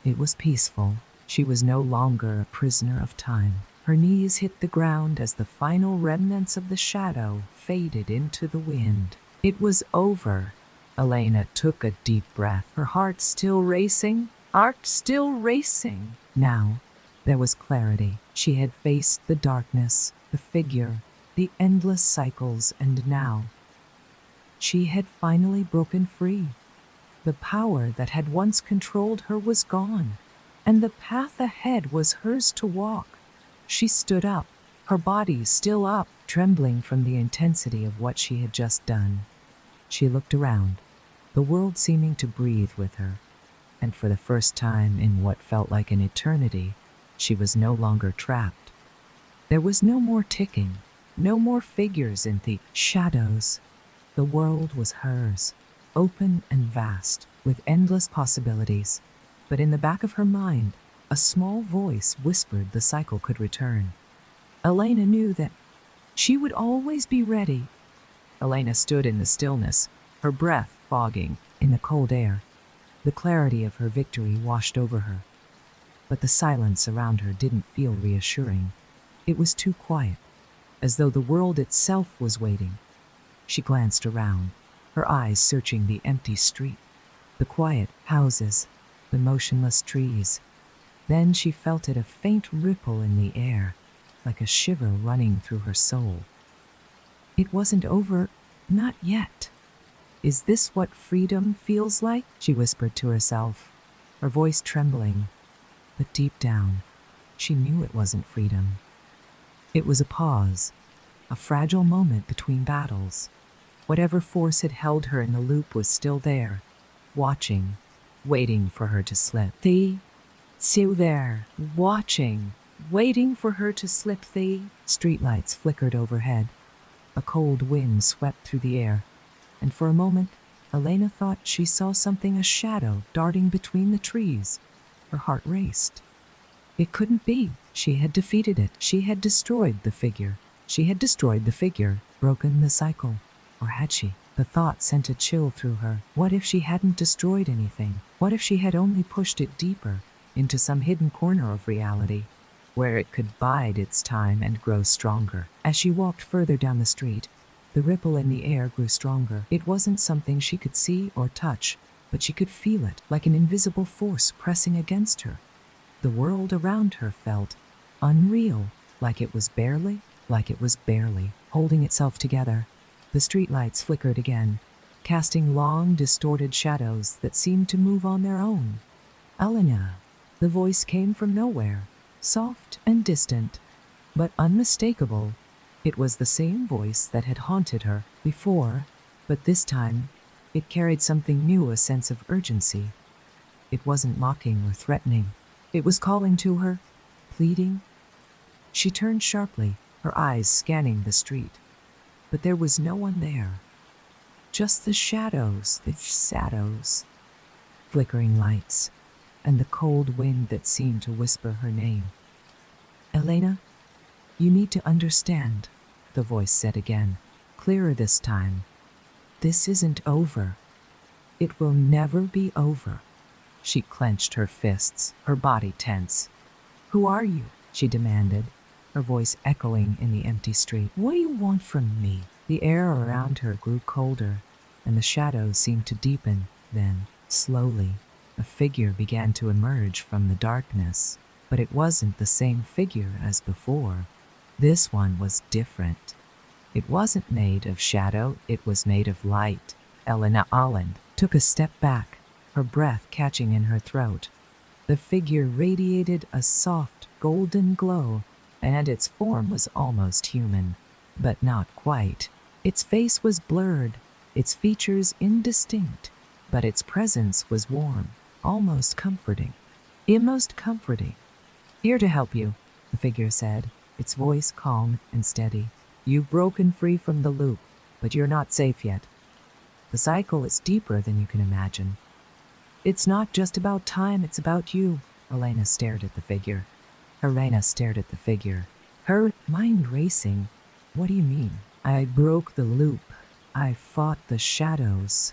It was peaceful. She was no longer a prisoner of time. Her knees hit the ground as the final remnants of the shadow faded into the wind. It was over. Elena took a deep breath, her heart still racing. Now, There was clarity. She had faced the darkness, the figure, the endless cycles, and now she had finally broken free. The power that had once controlled her was gone, and the path ahead was hers to walk. She stood up, her body still up, trembling from the intensity of what she had just done. She looked around, the world seeming to breathe with her, and for the first time in what felt like an eternity, she was no longer trapped. There was no more ticking, no more figures in the shadows. The world was hers, open and vast, with endless possibilities. But in the back of her mind, a small voice whispered the cycle could return. Elena knew that she would always be ready. Elena stood in the stillness, her breath fogging in the cold air. The clarity of her victory washed over her. But the silence around her didn't feel reassuring. It was too quiet, as though the world itself was waiting. She glanced around, her eyes searching the empty street, the quiet houses, the motionless trees. Then she felt a faint ripple in the air, like a shiver running through her soul. It wasn't over, not yet. Is this what freedom feels like? She whispered to herself, her voice trembling. But deep down, she knew it wasn't freedom. It was a pause, a fragile moment between battles. Whatever force had held her in the loop was still there, watching, waiting for her to slip. Still there, watching, waiting for her to slip. Streetlights flickered overhead. A cold wind swept through the air, and for a moment, Elena thought she saw something, a shadow, darting between the trees. Her heart raced. It couldn't be. She had defeated it. She had destroyed the figure. She had destroyed the figure, broken the cycle. Or had she? The thought sent a chill through her. What if she hadn't destroyed anything? What if she had only pushed it deeper, into some hidden corner of reality, where it could bide its time and grow stronger? As she walked further down the street, the ripple in the air grew stronger. It wasn't something she could see or touch, but she could feel it, like an invisible force pressing against her. The world around her felt unreal, like it was barely holding itself together. The streetlights flickered again, casting long, distorted shadows that seemed to move on their own. Elena. The voice came from nowhere, soft and distant, but unmistakable. It was the same voice that had haunted her before, but this time it carried something new, a sense of urgency. It wasn't mocking or threatening. It was calling to her, pleading. She turned sharply, her eyes scanning the street. But there was no one there. Just the shadows, flickering lights, and the cold wind that seemed to whisper her name. Elena, you need to understand, the voice said again, clearer this time. This isn't over. It will never be over. She clenched her fists, her body tense. Who are you? She demanded, her voice echoing in the empty street. What do you want from me? The air around her grew colder, and the shadows seemed to deepen. Then, slowly, a figure began to emerge from the darkness. But it wasn't the same figure as before. This one was different. It wasn't made of shadow, it was made of light. Elena Alland took a step back, her breath catching in her throat. The figure radiated a soft, golden glow, and its form was almost human, but not quite. Its face was blurred, its features indistinct, but its presence was warm, almost comforting. Most comforting. Here to help you, the figure said, its voice calm and steady. You've broken free from the loop, but you're not safe yet. The cycle is deeper than you can imagine. It's not just about time, it's about you. Elena stared at the figure. Her mind racing. What do you mean? I broke the loop. I fought the shadows.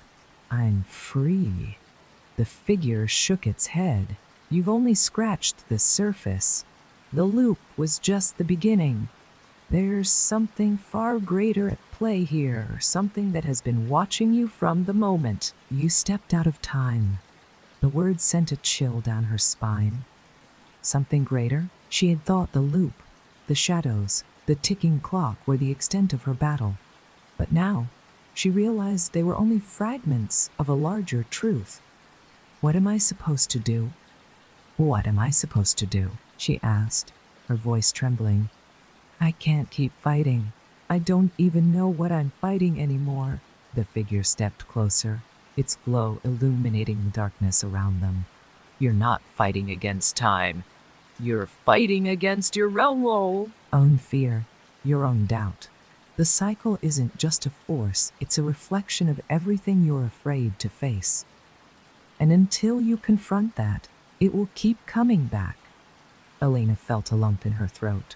I'm free. The figure shook its head. You've only scratched the surface. The loop was just the beginning. There's something far greater at play here, something that has been watching you from the moment you stepped out of time. The word sent a chill down her spine. Something greater? She had thought the loop, the shadows, the ticking clock were the extent of her battle. But now, she realized they were only fragments of a larger truth. What am I supposed to do? What am I supposed to do? She asked, her voice trembling. I can't keep fighting. I don't even know what I'm fighting anymore. The figure stepped closer, its glow illuminating the darkness around them. You're not fighting against time. You're fighting against your own fear, your own doubt. The cycle isn't just a force, it's a reflection of everything you're afraid to face. And until you confront that, it will keep coming back. Elena felt a lump in her throat.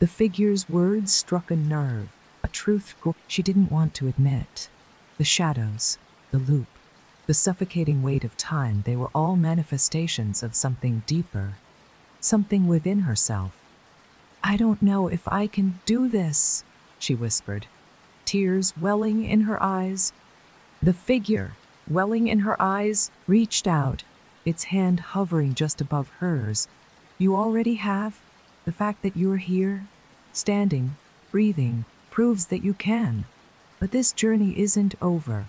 The figure's words struck a nerve, a truth she didn't want to admit. The shadows, the loop, the suffocating weight of time, they were all manifestations of something deeper, something within herself. I don't know if I can do this, she whispered, tears welling in her eyes. The figure, welling in her eyes, reached out, its hand hovering just above hers. You already have. The fact that you're here, standing, breathing, proves that you can. But this journey isn't over.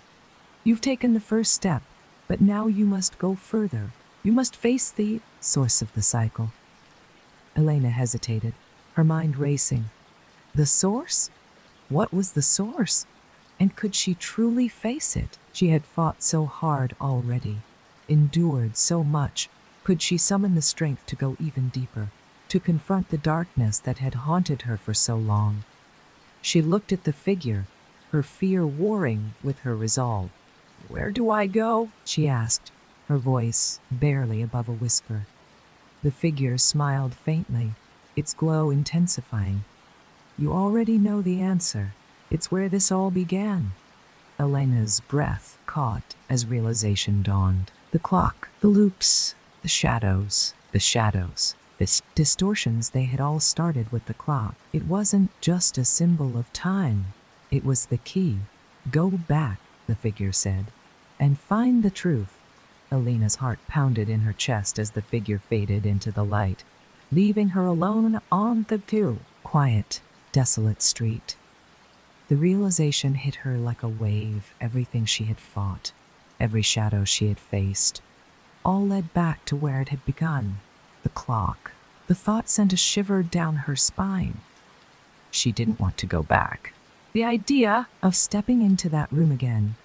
You've taken the first step, but now you must go further. You must face the source of the cycle. Elena hesitated, her mind racing. The source? What was the source? And could she truly face it? She had fought so hard already, endured so much. Could she summon the strength to go even deeper, to confront the darkness that had haunted her for so long? She looked at the figure, her fear warring with her resolve. Where do I go? She asked, her voice barely above a whisper. The figure smiled faintly, its glow intensifying. You already know the answer. It's where this all began. Elena's breath caught as realization dawned. The clock, the loops, the shadows, the distortions, they had all started with the clock. It wasn't just a symbol of time. It was the key. Go back, the figure said, and find the truth. Elena's heart pounded in her chest as the figure faded into the light, leaving her alone on the quiet, desolate street. The realization hit her like a wave. Everything she had fought, every shadow she had faced, all led back to where it had begun. The clock. The thought sent a shiver down her spine. She didn't want to go back. The idea of stepping into that room again,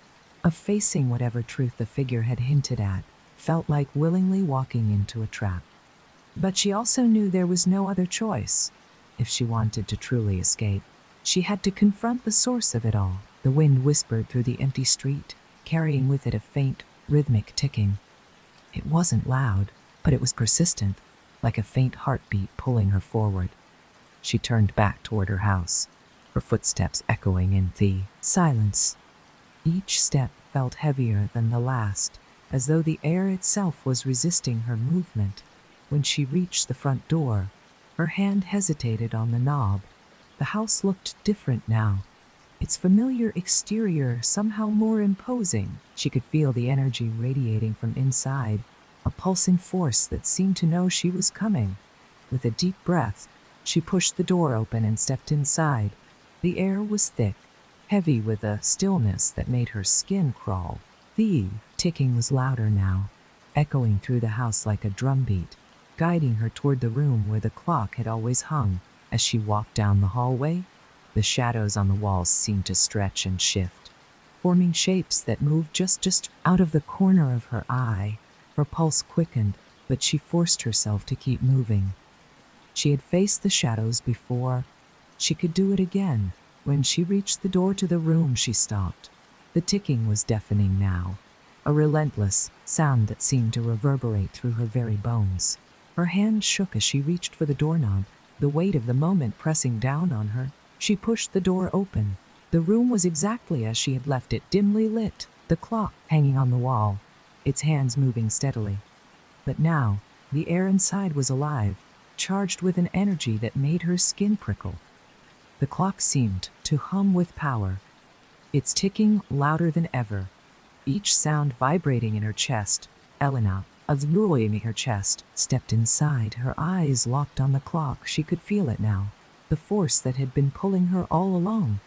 of facing whatever truth the figure had hinted at, felt like willingly walking into a trap. But she also knew there was no other choice. If she wanted to truly escape, she had to confront the source of it all. The wind whispered through the empty street, carrying with it a faint, rhythmic ticking. It wasn't loud, but it was persistent, like a faint heartbeat pulling her forward. She turned back toward her house, her footsteps echoing in the silence. Each step felt heavier than the last, as though the air itself was resisting her movement. When she reached the front door, her hand hesitated on the knob. The house looked different now, its familiar exterior somehow more imposing. She could feel the energy radiating from inside, a pulsing force that seemed to know she was coming. With a deep breath, she pushed the door open and stepped inside. The air was thick, heavy with a stillness that made her skin crawl. The ticking was louder now, echoing through the house like a drumbeat, guiding her toward the room where the clock had always hung. As she walked down the hallway, the shadows on the walls seemed to stretch and shift, forming shapes that moved just out of the corner of her eye. Her pulse quickened, but she forced herself to keep moving. She had faced the shadows before. She could do it again. When she reached the door to the room, she stopped. The ticking was deafening now, a relentless sound that seemed to reverberate through her very bones. Her hand shook as she reached for the doorknob, the weight of the moment pressing down on her. She pushed the door open. The room was exactly as she had left it, dimly lit, the clock hanging on the wall, its hands moving steadily. But now, the air inside was alive, charged with an energy that made her skin prickle. The clock seemed to hum with power, its ticking louder than ever, each sound vibrating in her chest. Elena of gnawing her chest, stepped inside, her eyes locked on the clock. She could feel it now, the force that had been pulling her all along.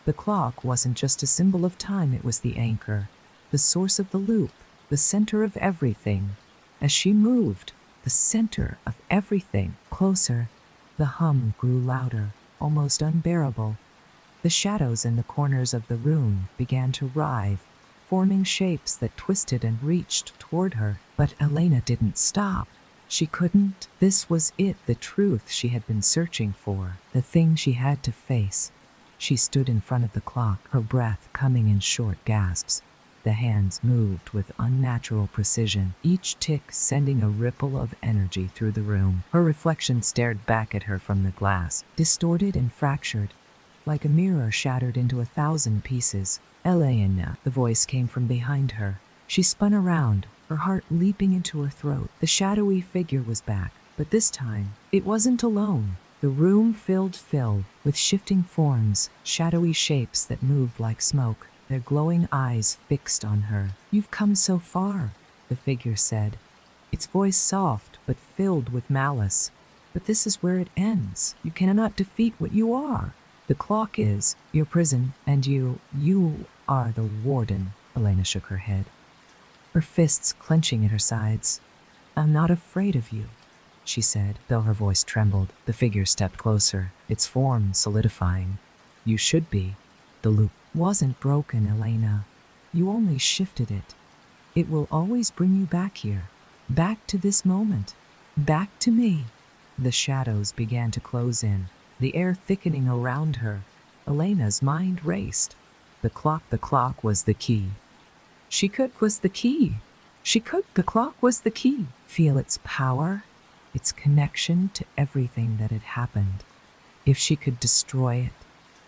The clock wasn't just a symbol of time, it was the anchor, the source of the loop, the center of everything. As she moved, the center of everything, closer, the hum grew louder, almost unbearable. The shadows in the corners of the room began to writhe, forming shapes that twisted and reached toward her. But Elena didn't stop. She couldn't. This was it, the truth she had been searching for, the thing she had to face. She stood in front of the clock, her breath coming in short gasps. The hands moved with unnatural precision, each tick sending a ripple of energy through the room. Her reflection stared back at her from the glass, distorted and fractured, like a mirror shattered into 1,000 pieces. Elena, the voice came from behind her. She spun around, her heart leaping into her throat. The shadowy figure was back, but this time, it wasn't alone. The room filled with shifting forms, shadowy shapes that moved like smoke, their glowing eyes fixed on her. "You've come so far," the figure said, its voice soft but filled with malice. "But this is where it ends. You cannot defeat what you are. The clock is your prison, and you are the warden." Elena shook her head, her fists clenching at her sides. "I'm not afraid of you," she said, though her voice trembled. The figure stepped closer, its form solidifying. "You should be. The loop wasn't broken, Elena. You only shifted it. It will always bring you back here, back to this moment, back to me." The shadows began to close in, the air thickening around her. Elena's mind raced. The clock was the key. The clock was the key. Feel its power, its connection to everything that had happened. If she could destroy it,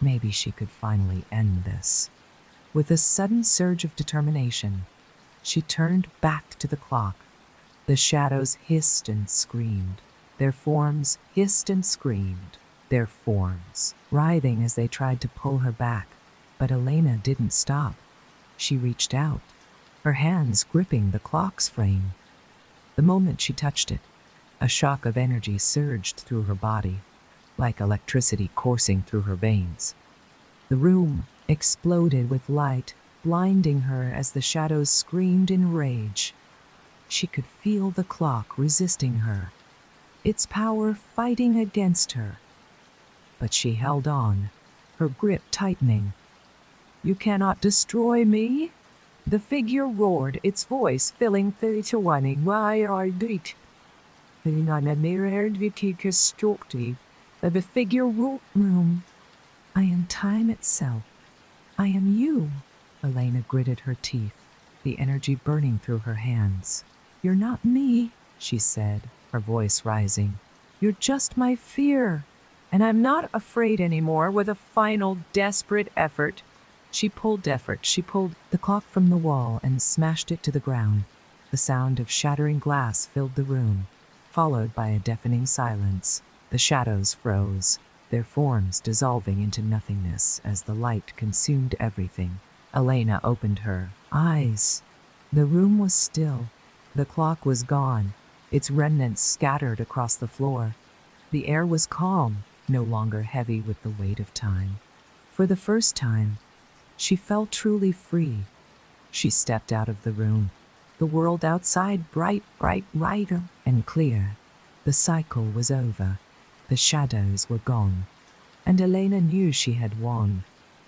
maybe she could finally end this. With a sudden surge of determination, she turned back to the clock. The shadows hissed and screamed. Their forms hissed and screamed. Their forms, writhing as they tried to pull her back. But Elena didn't stop. She reached out, her hands gripping the clock's frame. The moment she touched it, a shock of energy surged through her body, like electricity coursing through her veins. The room exploded with light, blinding her as the shadows screamed in rage. She could feel the clock resisting her, its power fighting against her. But she held on, her grip tightening. "You cannot destroy me," the figure roared, its voice filling 31. "Why are you? The figure room. I am time itself. I am you." Elena gritted her teeth, the energy burning through her hands. "You're not me," she said, her voice rising. "You're just my fear. And I'm not afraid anymore." With a final desperate effort, she pulled the clock from the wall and smashed it to the ground. The sound of shattering glass filled the room, followed by a deafening silence. The shadows froze, their forms dissolving into nothingness as the light consumed everything. Elena opened her eyes. The room was still. The clock was gone, its remnants scattered across the floor. The air was calm, no longer heavy with the weight of time. For the first time, she felt truly free. She stepped out of the room, the world outside brighter and clear. The cycle was over. The shadows were gone. And Elena knew she had won.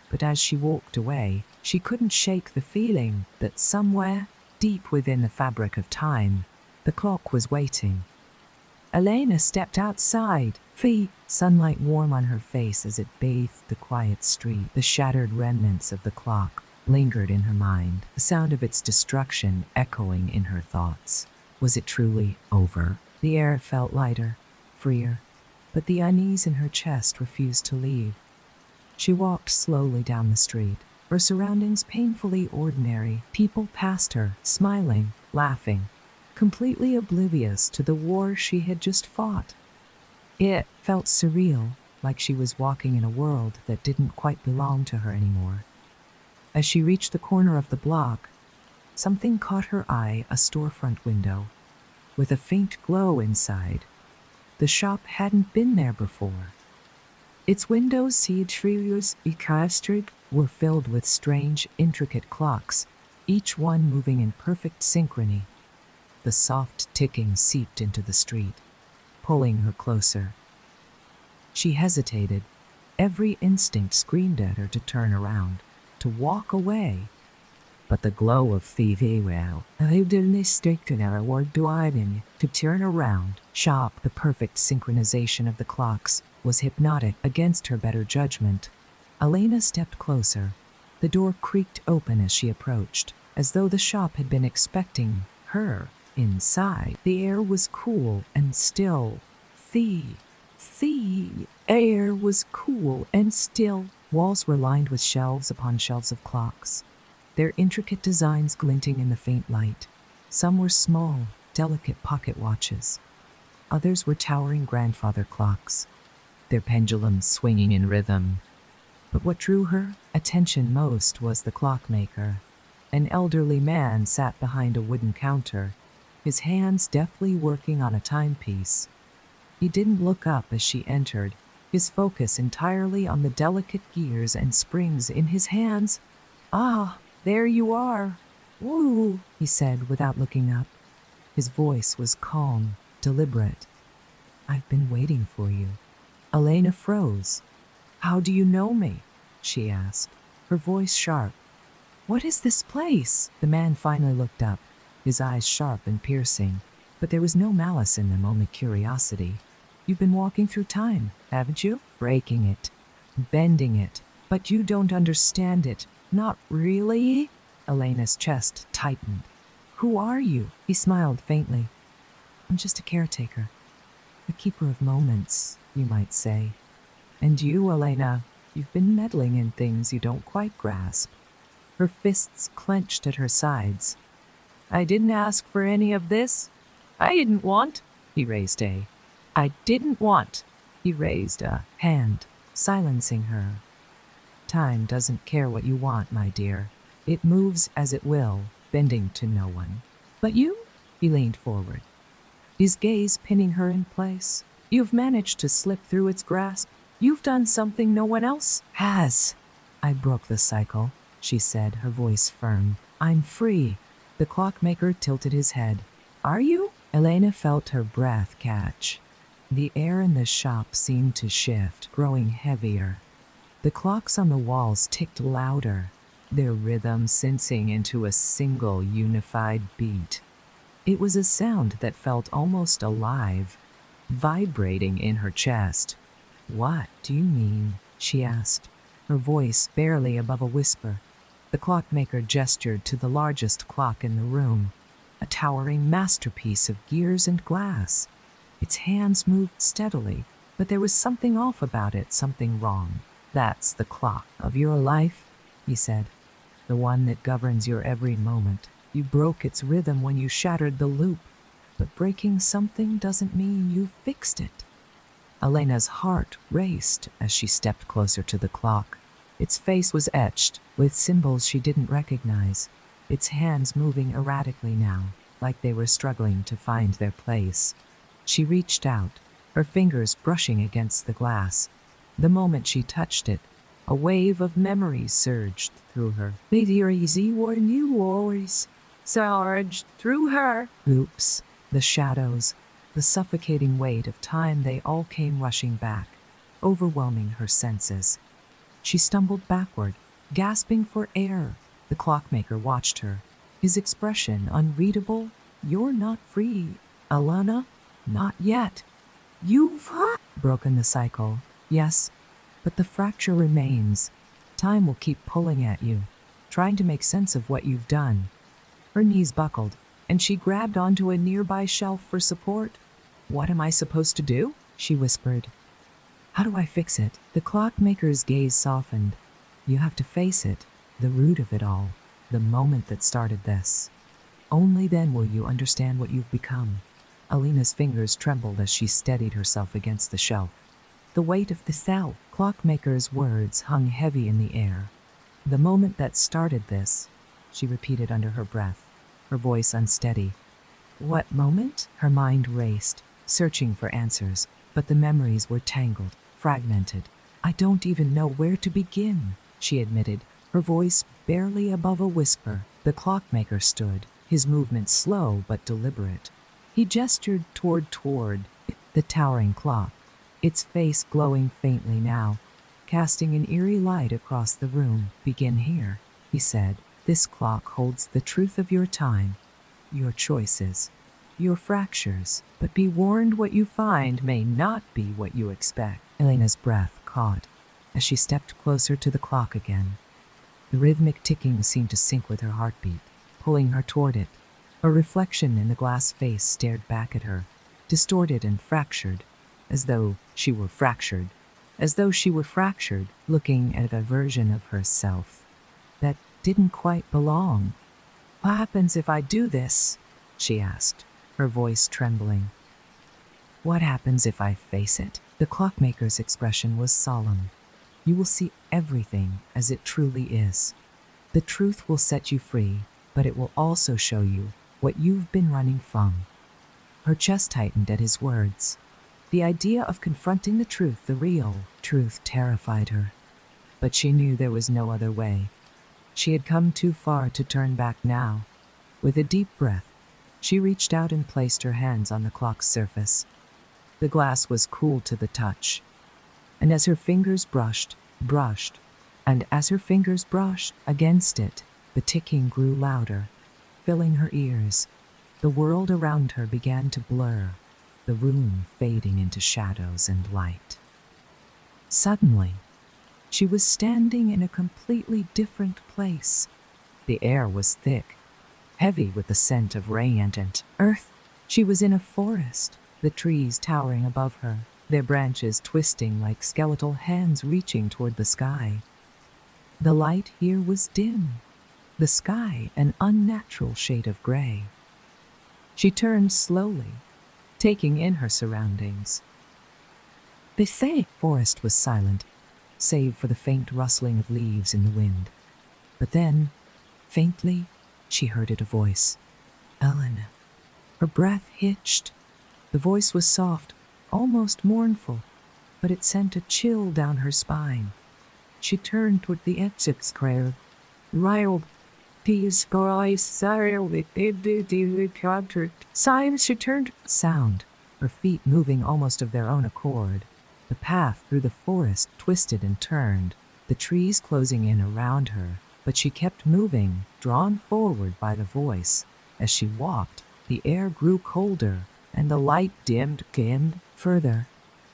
But as she walked away, she couldn't shake the feeling that somewhere, deep within the fabric of time, the clock was waiting. Elena stepped outside, sunlight warm on her face as it bathed the quiet street. The shattered remnants of the clock lingered in her mind, the sound of its destruction echoing in her thoughts. Was it truly over? The air felt lighter, freer, but the unease in her chest refused to leave. She walked slowly down the street, her surroundings painfully ordinary. People passed her, smiling, laughing, completely oblivious to the war she had just fought. It felt surreal, like she was walking in a world that didn't quite belong to her anymore. As she reached the corner of the block, something caught her eye, a storefront window. with a faint glow inside. The shop hadn't been there before. Its windows, were filled with strange, intricate clocks, each one moving in perfect synchrony. The soft ticking seeped into the street, pulling her closer. She hesitated. Every instinct screamed at her to turn around, to walk away. But the glow of to turn around, shop, the perfect synchronization of the clocks, was hypnotic against her better judgment. Elena stepped closer. The door creaked open as she approached, as though the shop had been expecting her inside. The air was cool and still. The air was cool and still. Walls were lined with shelves upon shelves of clocks, their intricate designs glinting in the faint light. Some were small, delicate pocket watches. Others were towering grandfather clocks, their pendulums swinging in rhythm. But what drew her attention most was the clockmaker. An elderly man sat behind a wooden counter, his hands deftly working on a timepiece. He didn't look up as she entered, his focus entirely on the delicate gears and springs in his hands. "Ah, there you are. Woo," he said without looking up. His voice was calm, deliberate. "I've been waiting for you." Elena froze. "How do you know me?" she asked, her voice sharp. "What is this place?" The man finally looked up, his eyes sharp and piercing, but there was no malice in them, only curiosity. "You've been walking through time, haven't you? Breaking it, bending it, but you don't understand it. Not really?" Elena's chest tightened. "Who are you?" He smiled faintly. "I'm just a caretaker, a keeper of moments, you might say. And you, Elena, you've been meddling in things you don't quite grasp." Her fists clenched at her sides. "I didn't ask for any of this. I didn't want." He raised a hand, silencing her. "Time doesn't care what you want, my dear. It moves as it will, bending to no one. But you?" He leaned forward, his gaze pinning her in place. "You've managed to slip through its grasp. You've done something no one else has." "I broke the cycle," she said, her voice firm. "I'm free." The clockmaker tilted his head. "Are you?" Elena felt her breath catch. The air in the shop seemed to shift, growing heavier. The clocks on the walls ticked louder, their rhythm syncing into a single unified beat. It was a sound that felt almost alive, vibrating in her chest. "What do you mean?" she asked, her voice barely above a whisper. The clockmaker gestured to the largest clock in the room, a towering masterpiece of gears and glass. Its hands moved steadily, but there was something off about it, something wrong. "That's the clock of your life," he said, "the one that governs your every moment. You broke its rhythm when you shattered the loop, but breaking something doesn't mean you fixed it." Elena's heart raced as she stepped closer to the clock. Its face was etched with symbols she didn't recognize, its hands moving erratically now, like they were struggling to find their place. She reached out, her fingers brushing against the glass. The moment she touched it, a wave of memories surged through her. Surged through her. Oops, the shadows, the suffocating weight of time, they all came rushing back, overwhelming her senses. She stumbled backward, gasping for air. The clockmaker watched her, his expression unreadable. "You're not free, Alana. Not yet. You've broken the cycle. Yes, but the fracture remains. Time will keep pulling at you, trying to make sense of what you've done." Her knees buckled, and she grabbed onto a nearby shelf for support. "What am I supposed to do?" she whispered. "How do I fix it?" The clockmaker's gaze softened. "You have to face it, the root of it all, the moment that started this. Only then will you understand what you've become." Elena's fingers trembled as she steadied herself against the shelf. The weight of the clockmaker's words hung heavy in the air. "The moment that started this," she repeated under her breath, her voice unsteady. What moment? Her mind raced, searching for answers, but the memories were tangled, fragmented. I don't even know where to begin, she admitted, her voice barely above a whisper. The clockmaker stood, his movement slow but deliberate. He gestured toward the towering clock, its face glowing faintly now, casting an eerie light across the room. Begin here, he said. This clock holds the truth of your time, your choices, your fractures, but be warned, what you find may not be what you expect. Elena's breath caught as she stepped closer to the clock again. The rhythmic ticking seemed to sync with her heartbeat, pulling her toward it. A reflection in the glass face stared back at her, distorted and fractured, as though she were fractured, looking at a version of herself that didn't quite belong. What happens if I do this? She asked, her voice trembling. What happens if I face it? The clockmaker's expression was solemn. You will see everything as it truly is. The truth will set you free, but it will also show you what you've been running from. Her chest tightened at his words. The idea of confronting the truth, the real truth, terrified her. But she knew there was no other way. She had come too far to turn back now. With a deep breath, she reached out and placed her hands on the clock's surface. The glass was cool to the touch, and as her fingers brushed against it, the ticking grew louder, filling her ears. The world around her began to blur, the room fading into shadows and light. Suddenly, she was standing in a completely different place. The air was thick, heavy with the scent of rain and earth. She was in a forest, the trees towering above her, their branches twisting like skeletal hands reaching toward the sky. The light here was dim, the sky an unnatural shade of gray. She turned slowly, taking in her surroundings. The thick forest was silent, save for the faint rustling of leaves in the wind. But then, faintly, she heard a voice. Elena. Her breath hitched. The voice was soft, almost mournful, but it sent a chill down her spine. She turned toward the exit square. Riled, these guys she turned. Sound, her feet moving almost of their own accord. The path through the forest twisted and turned, the trees closing in around her, but she kept moving, drawn forward by the voice. As she walked, the air grew colder, and the light dimmed further.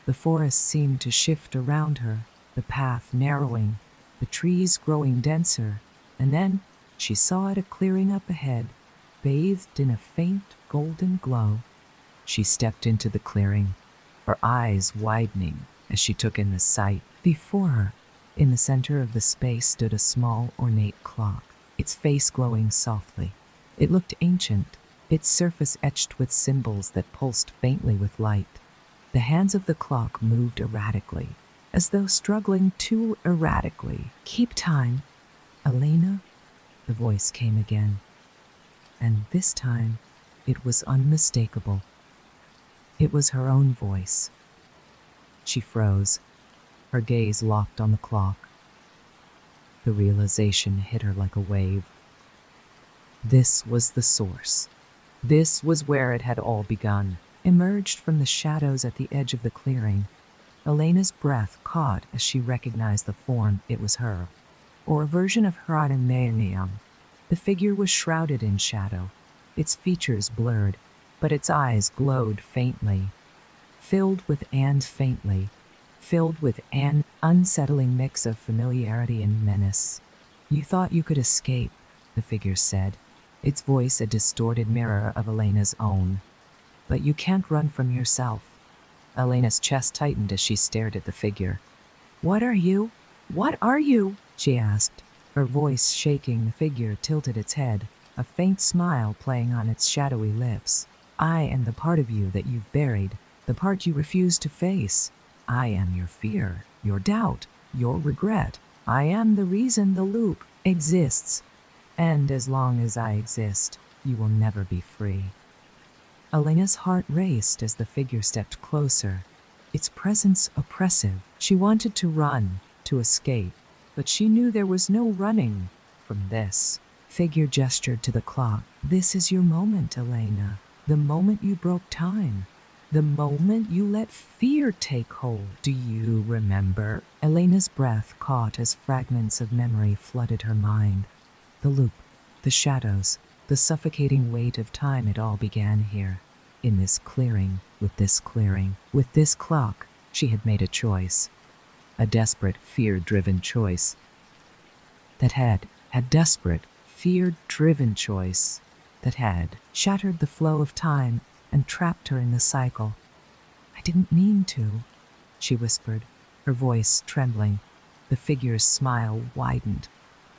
The forest seemed to shift around her, the path narrowing, the trees growing denser, and then she saw at a clearing up ahead, bathed in a faint golden glow. She stepped into the clearing, her eyes widening as she took in the sight. Before her, in the center of the space, stood a small, ornate clock, its face glowing softly. It looked ancient, its surface etched with symbols that pulsed faintly with light. The hands of the clock moved erratically, as though struggling too erratically. Keep time, Elena, the voice came again. And this time, it was unmistakable. It was her own voice. She froze, her gaze locked on the clock. The realization hit her like a wave. This was the source. This was where it had all begun. Emerged from the shadows at the edge of the clearing, Elena's breath caught as she recognized the form. It was her, or a version of her in Mayanium. The figure was shrouded in shadow, its features blurred, but its eyes glowed faintly, filled with an unsettling mix of familiarity and menace. You thought you could escape, the figure said, its voice a distorted mirror of Elena's own. But you can't run from yourself. Elena's chest tightened as she stared at the figure. What are you? What are you? She asked, her voice shaking. The figure tilted its head, a faint smile playing on its shadowy lips. I am the part of you that you've buried, the part you refuse to face. I am your fear, your doubt, your regret. I am the reason the loop exists. And as long as I exist, you will never be free. Elena's heart raced as the figure stepped closer, its presence oppressive. She wanted to run, to escape, but she knew there was no running from this. Figure gestured to the clock. This is your moment, Elena. The moment you broke time. The moment you let fear take hold. Do you remember? Elena's breath caught as fragments of memory flooded her mind. The loop, the shadows, the suffocating weight of time. It all began here. In this clearing, with this clock. She had made a choice. A desperate, fear-driven choice. That had desperate, fear-driven choice that had shattered the flow of time and trapped her in the cycle. I didn't mean to, she whispered, her voice trembling. The figure's smile widened.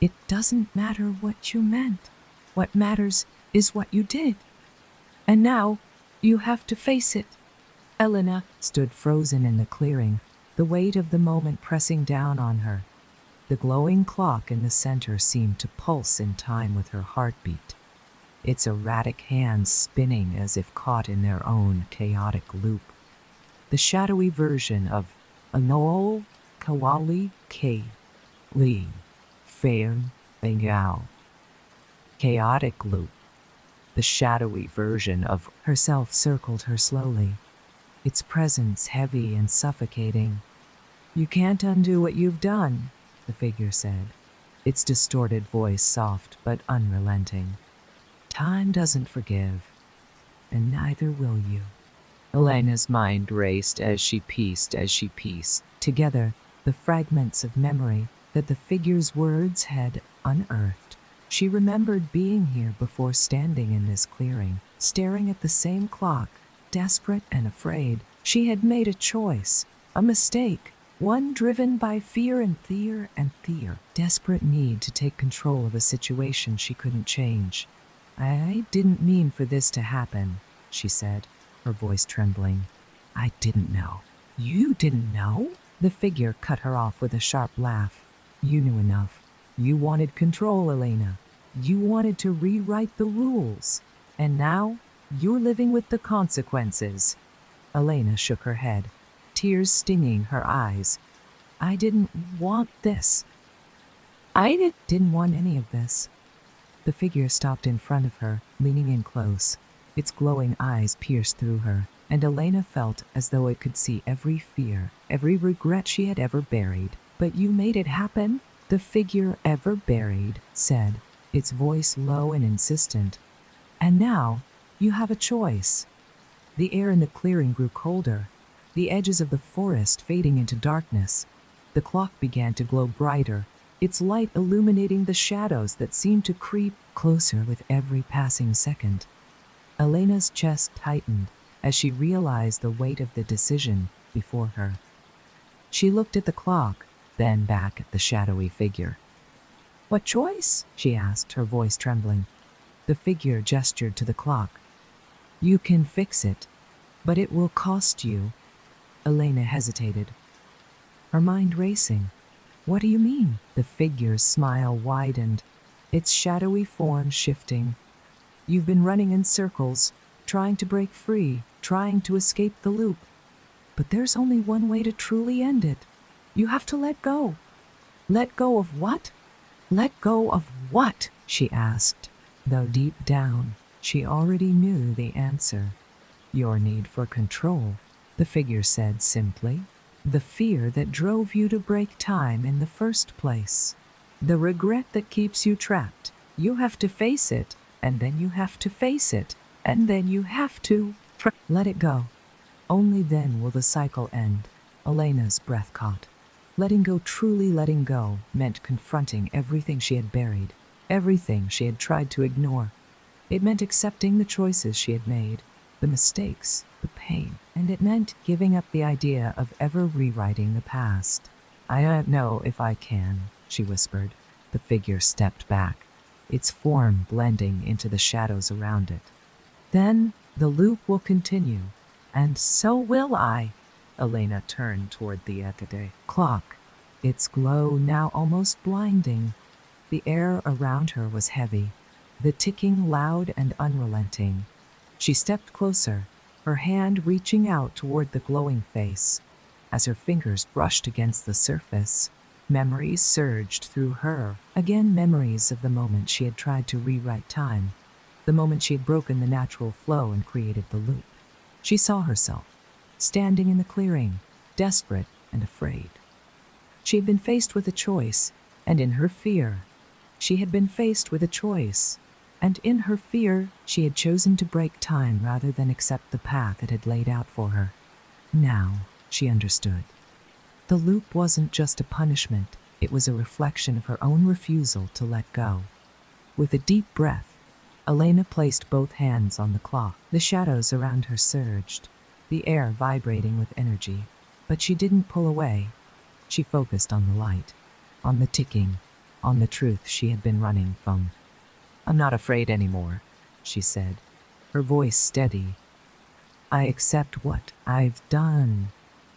It doesn't matter what you meant. What matters is what you did. And now you have to face it. Elena stood frozen in the clearing, the weight of the moment pressing down on her. The glowing clock in the center seemed to pulse in time with her heartbeat, its erratic hands spinning as if caught in their own chaotic loop. The shadowy version of Anol Kawali K. Li Fair Bengao. Chaotic loop. The shadowy version of herself circled her slowly, its presence heavy and suffocating. You can't undo what you've done, the figure said, its distorted voice soft but unrelenting. Time doesn't forgive, and neither will you. Elena's mind raced as she pieced together the fragments of memory that the figure's words had unearthed. She remembered being here before, standing in this clearing, staring at the same clock, desperate and afraid. She had made a choice, a mistake, one driven by fear and fear, desperate need to take control of a situation she couldn't change. I didn't mean for this to happen, she said, her voice trembling. I didn't know. You didn't know? The figure cut her off with a sharp laugh. You knew enough. You wanted control, Elena. You wanted to rewrite the rules. And now you're living with the consequences. Elena shook her head, tears stinging her eyes. I didn't want this. I didn't want any of this. The figure stopped in front of her, leaning in close. Its glowing eyes pierced through her, and Elena felt as though it could see every fear, every regret she had ever buried. But you made it happen? The figure ever buried said, its voice low and insistent. And now you have a choice. The air in the clearing grew colder, the edges of the forest fading into darkness. The clock began to glow brighter, its light illuminating the shadows that seemed to creep closer with every passing second. Elena's chest tightened as she realized the weight of the decision before her. She looked at the clock, then back at the shadowy figure. What choice? She asked, her voice trembling. The figure gestured to the clock. You can fix it, but it will cost you. Elena hesitated, her mind racing. What do you mean? The figure's smile widened, its shadowy form shifting. You've been running in circles, trying to break free, trying to escape the loop. But there's only one way to truly end it. You have to let go. Let go of what? Let go of what? She asked, though deep down she already knew the answer. Your need for control, the figure said simply. The fear that drove you to break time in the first place. The regret that keeps you trapped. You have to face it, and then you have to face it, and then you have to let it go. Only then will the cycle end. Elena's breath caught. Letting go, truly letting go, meant confronting everything she had buried, everything she had tried to ignore. It meant accepting the choices she had made, the mistakes, the pain, and it meant giving up the idea of ever rewriting the past. I don't know if I can, she whispered. The figure stepped back, its form blending into the shadows around it. Then the loop will continue, and so will I. Elena turned toward the clock, its glow now almost blinding. The air around her was heavy, the ticking loud and unrelenting. She stepped closer, her hand reaching out toward the glowing face. As her fingers brushed against the surface, memories surged through her. Again, memories of the moment she had tried to rewrite time, the moment she had broken the natural flow and created the loop. She saw herself, standing in the clearing, desperate and afraid. She had been faced with a choice, and in her fear, she had chosen to break time rather than accept the path it had laid out for her. Now, she understood. The loop wasn't just a punishment, it was a reflection of her own refusal to let go. With a deep breath, Elena placed both hands on the clock. The shadows around her surged, the air vibrating with energy. But she didn't pull away. She focused on the light, on the ticking, on the truth she had been running from. "I'm not afraid anymore," she said, her voice steady. "I accept what I've done.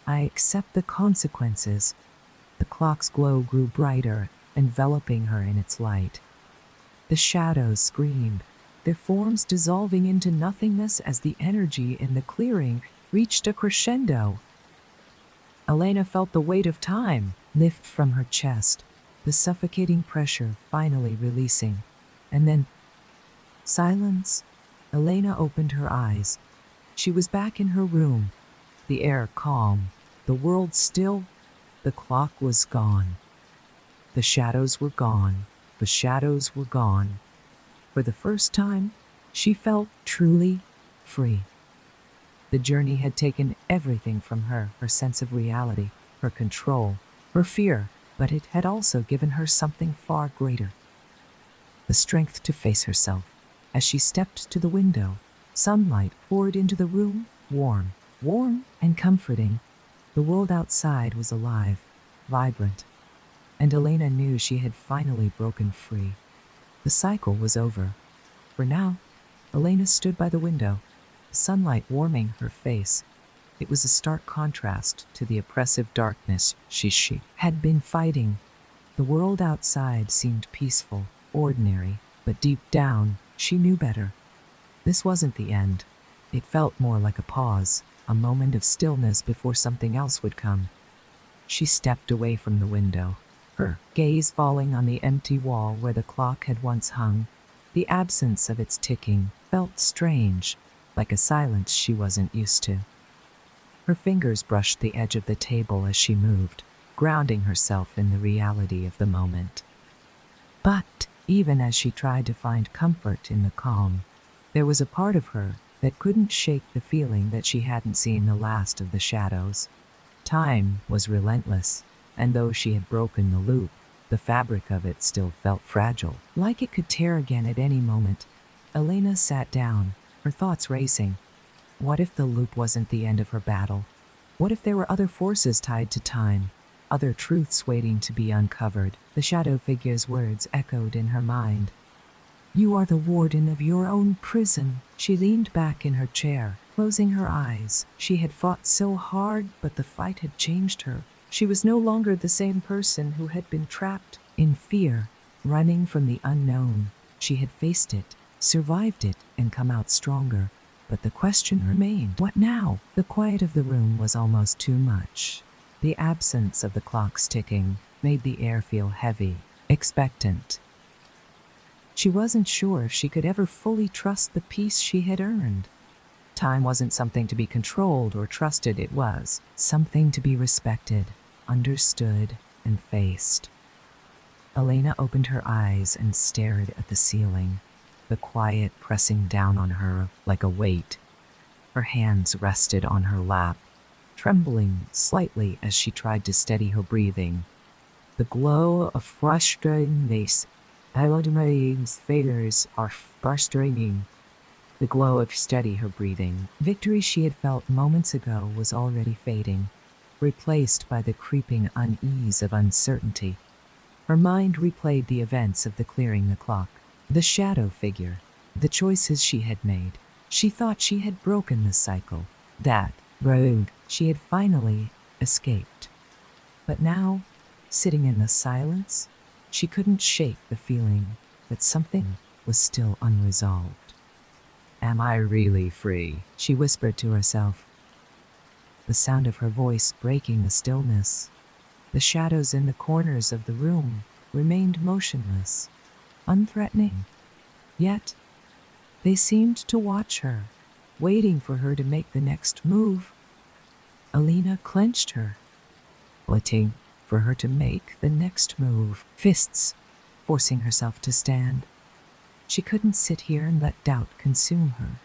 I accept the consequences." The clock's glow grew brighter, enveloping her in its light. The shadows screamed, their forms dissolving into nothingness as the energy in the clearing reached a crescendo. Elena felt the weight of time lift from her chest, the suffocating pressure finally releasing. And then, silence. Elena opened her eyes. She was back in her room, the air calm, the world still. The clock was gone. The shadows were gone. The shadows were gone. For the first time, she felt truly free. The journey had taken everything from her sense of reality, her control, her fear, but it had also given her something far greater. The strength to face herself. As she stepped to the window, sunlight poured into the room, warm and comforting. The world outside was alive, vibrant, and Elena knew she had finally broken free. The cycle was over. For now, Elena stood by the window, sunlight warming her face. It was a stark contrast to the oppressive darkness she had been fighting. The world outside seemed peaceful, ordinary, but deep down, she knew better. This wasn't the end. It felt more like a pause, a moment of stillness before something else would come. She stepped away from the window, her gaze falling on the empty wall where the clock had once hung. The absence of its ticking felt strange, like a silence she wasn't used to. Her fingers brushed the edge of the table as she moved, grounding herself in the reality of the moment. But even as she tried to find comfort in the calm, there was a part of her that couldn't shake the feeling that she hadn't seen the last of the shadows. Time was relentless, and though she had broken the loop, the fabric of it still felt fragile, like it could tear again at any moment. Elena sat down, her thoughts racing. What if the loop wasn't the end of her battle? What if there were other forces tied to time, other truths waiting to be uncovered? The shadow figure's words echoed in her mind. "You are the warden of your own prison." She leaned back in her chair, closing her eyes. She had fought so hard, but the fight had changed her. She was no longer the same person who had been trapped in fear, running from the unknown. She had faced it, survived it, and come out stronger. But the question remained, what now? The quiet of the room was almost too much. The absence of the clock's ticking made the air feel heavy, expectant. She wasn't sure if she could ever fully trust the peace she had earned. Time wasn't something to be controlled or trusted, it was something to be respected, understood, and faced. Elena opened her eyes and stared at the ceiling, the quiet pressing down on her like a weight. Her hands rested on her lap, trembling slightly as she tried to steady her breathing. The glow of frustratingness. Elaine's fingers are frustrating. The glow of steady her breathing. Victory she had felt moments ago was already fading, replaced by the creeping unease of uncertainty. Her mind replayed the events of the clearing the clock, the shadow figure, the choices she had made. She thought she had broken the cycle, that rogue she had finally escaped. But now, sitting in the silence, she couldn't shake the feeling that something was still unresolved. Am I really free? She whispered to herself, the sound of her voice breaking the stillness. The shadows in the corners of the room remained motionless, unthreatening. Yet, they seemed to watch her, waiting for her to make the next move. Alina clenched her, waiting for her to make the next move, fists forcing herself to stand. She couldn't sit here and let doubt consume her.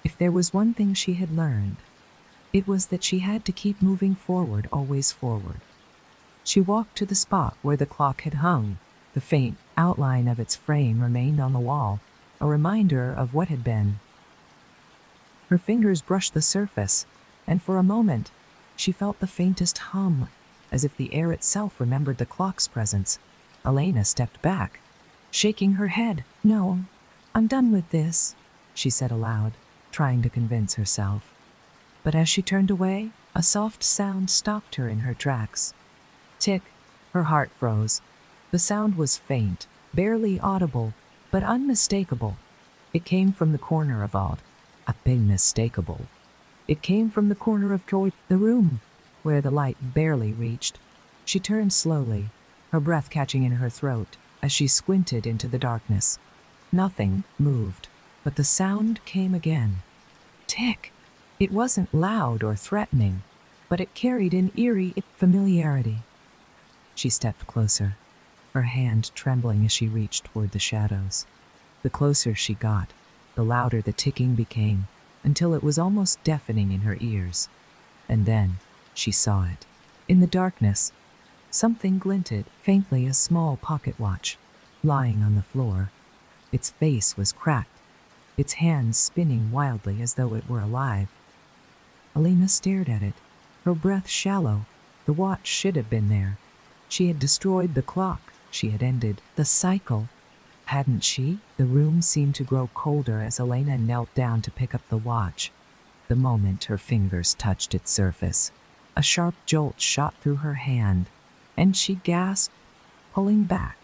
If there was one thing she had learned, it was that she had to keep moving forward, always forward. She walked to the spot where the clock had hung. The faint outline of its frame remained on the wall, a reminder of what had been. Her fingers brushed the surface, and for a moment, she felt the faintest hum, as if the air itself remembered the clock's presence. Elena stepped back, shaking her head. No, I'm done with this, she said aloud, trying to convince herself. But as she turned away, a soft sound stopped her in her tracks. Tick, her heart froze. The sound was faint, barely audible, but unmistakable. It came from the corner of Odd. Unmistakable. It came from the corner of the room, where the light barely reached. She turned slowly, her breath catching in her throat as she squinted into the darkness. Nothing moved, but the sound came again. Tick! It wasn't loud or threatening, but it carried an eerie familiarity. She stepped closer, her hand trembling as she reached toward the shadows. The closer she got, the louder the ticking became, until it was almost deafening in her ears. And then she saw it. In the darkness, something glinted, faintly, a small pocket watch, lying on the floor. Its face was cracked, its hands spinning wildly as though it were alive. Alina stared at it, her breath shallow. The watch should have been there. She had destroyed the clock. She had ended the cycle. Hadn't she? The room seemed to grow colder as Elena knelt down to pick up the watch. The moment her fingers touched its surface, a sharp jolt shot through her hand, and she gasped, pulling back.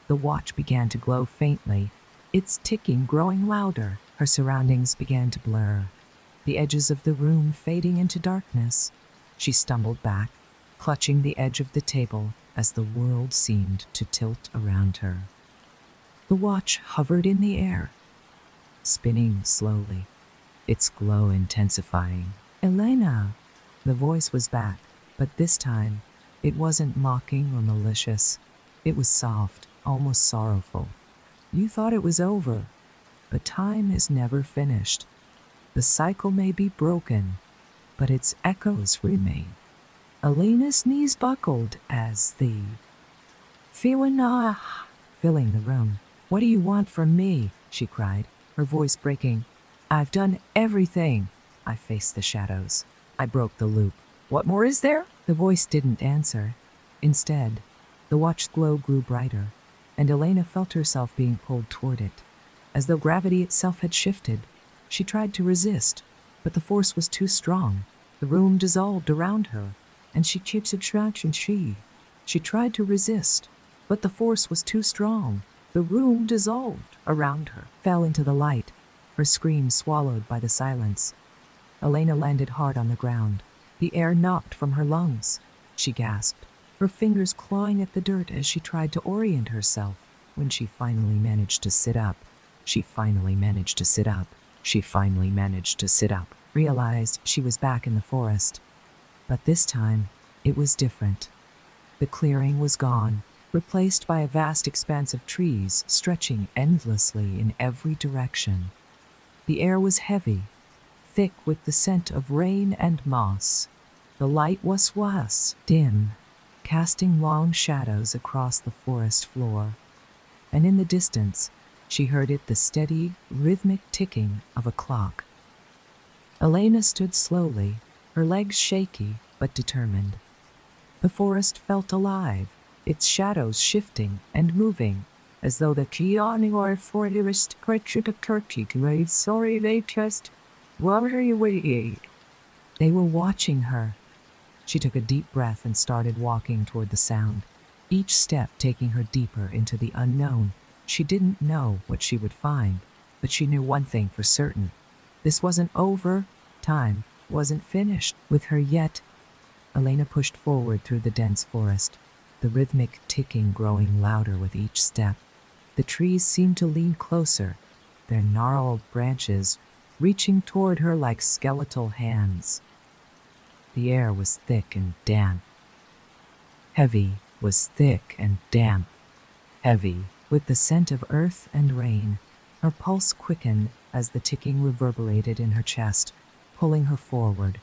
The watch began to glow faintly, its ticking growing louder. Her surroundings began to blur, the edges of the room fading into darkness. She stumbled back, clutching the edge of the table as the world seemed to tilt around her. The watch hovered in the air, spinning slowly, its glow intensifying. Elena! The voice was back, but this time it wasn't mocking or malicious. It was soft, almost sorrowful. You thought it was over, but time is never finished. The cycle may be broken, but its echoes remain. Elena's knees buckled as the Fiona filling the room. What do you want from me? She cried, her voice breaking. I've done everything. I faced the shadows. I broke the loop. What more is there? The voice didn't answer. Instead, the watch's glow grew brighter, and Elena felt herself being pulled toward it. As though gravity itself had shifted, she tried to resist, but the force was too strong. The room dissolved around her, and she tried to resist, but the force was too strong. The room dissolved around her, fell into the light, her scream swallowed by the silence. Elena landed hard on the ground. The air knocked from her lungs. She gasped, her fingers clawing at the dirt as she tried to orient herself. When she finally managed to sit up, realized she was back in the forest. But this time, it was different. The clearing was gone, replaced by a vast expanse of trees stretching endlessly in every direction. The air was heavy, thick with the scent of rain and moss. The light was dim, casting long shadows across the forest floor. And in the distance, she heard the steady, rhythmic ticking of a clock. Elena stood slowly, her legs shaky but determined. The forest felt alive, its shadows shifting and moving, as though the Kiani or forest sorry they just worry. They were watching her. She took a deep breath and started walking toward the sound, each step taking her deeper into the unknown. She didn't know what she would find, But she knew one thing for certain. This wasn't over. Time wasn't finished with her yet. Elena pushed forward through the dense forest, the rhythmic ticking growing louder with each step. The trees seemed to lean closer, their gnarled branches reaching toward her like skeletal hands. The air was thick and damp. Heavy was thick and damp. Heavy with the scent of earth and rain. Her pulse quickened as the ticking reverberated in her chest, pulling her forward.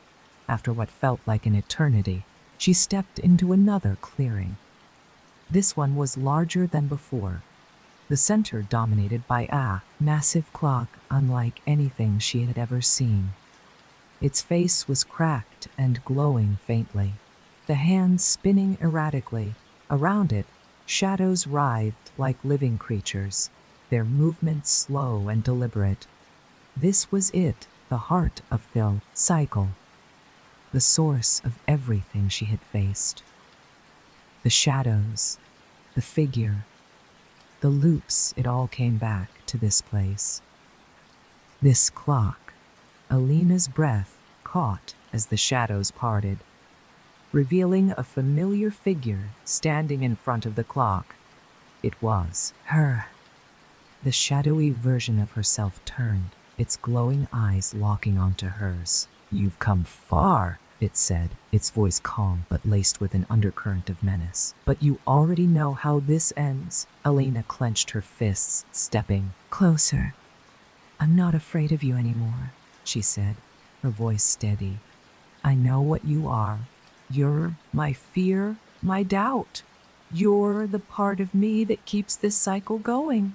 After what felt like an eternity, she stepped into another clearing. This one was larger than before, the center dominated by a massive clock unlike anything she had ever seen. Its face was cracked and glowing faintly, the hands spinning erratically. Around it, shadows writhed like living creatures, their movements slow and deliberate. This was it, the heart of the cycle, the source of everything she had faced. The shadows, the figure, the loops, it all came back to this place. This clock. Elena's breath caught as the shadows parted, revealing a familiar figure standing in front of the clock. It was her. The shadowy version of herself turned, its glowing eyes locking onto hers. "You've come far," it said, its voice calm but laced with an undercurrent of menace. "But you already know how this ends." Elena clenched her fists, stepping closer. "I'm not afraid of you anymore," she said, her voice steady. "I know what you are. You're my fear, my doubt. You're the part of me that keeps this cycle going."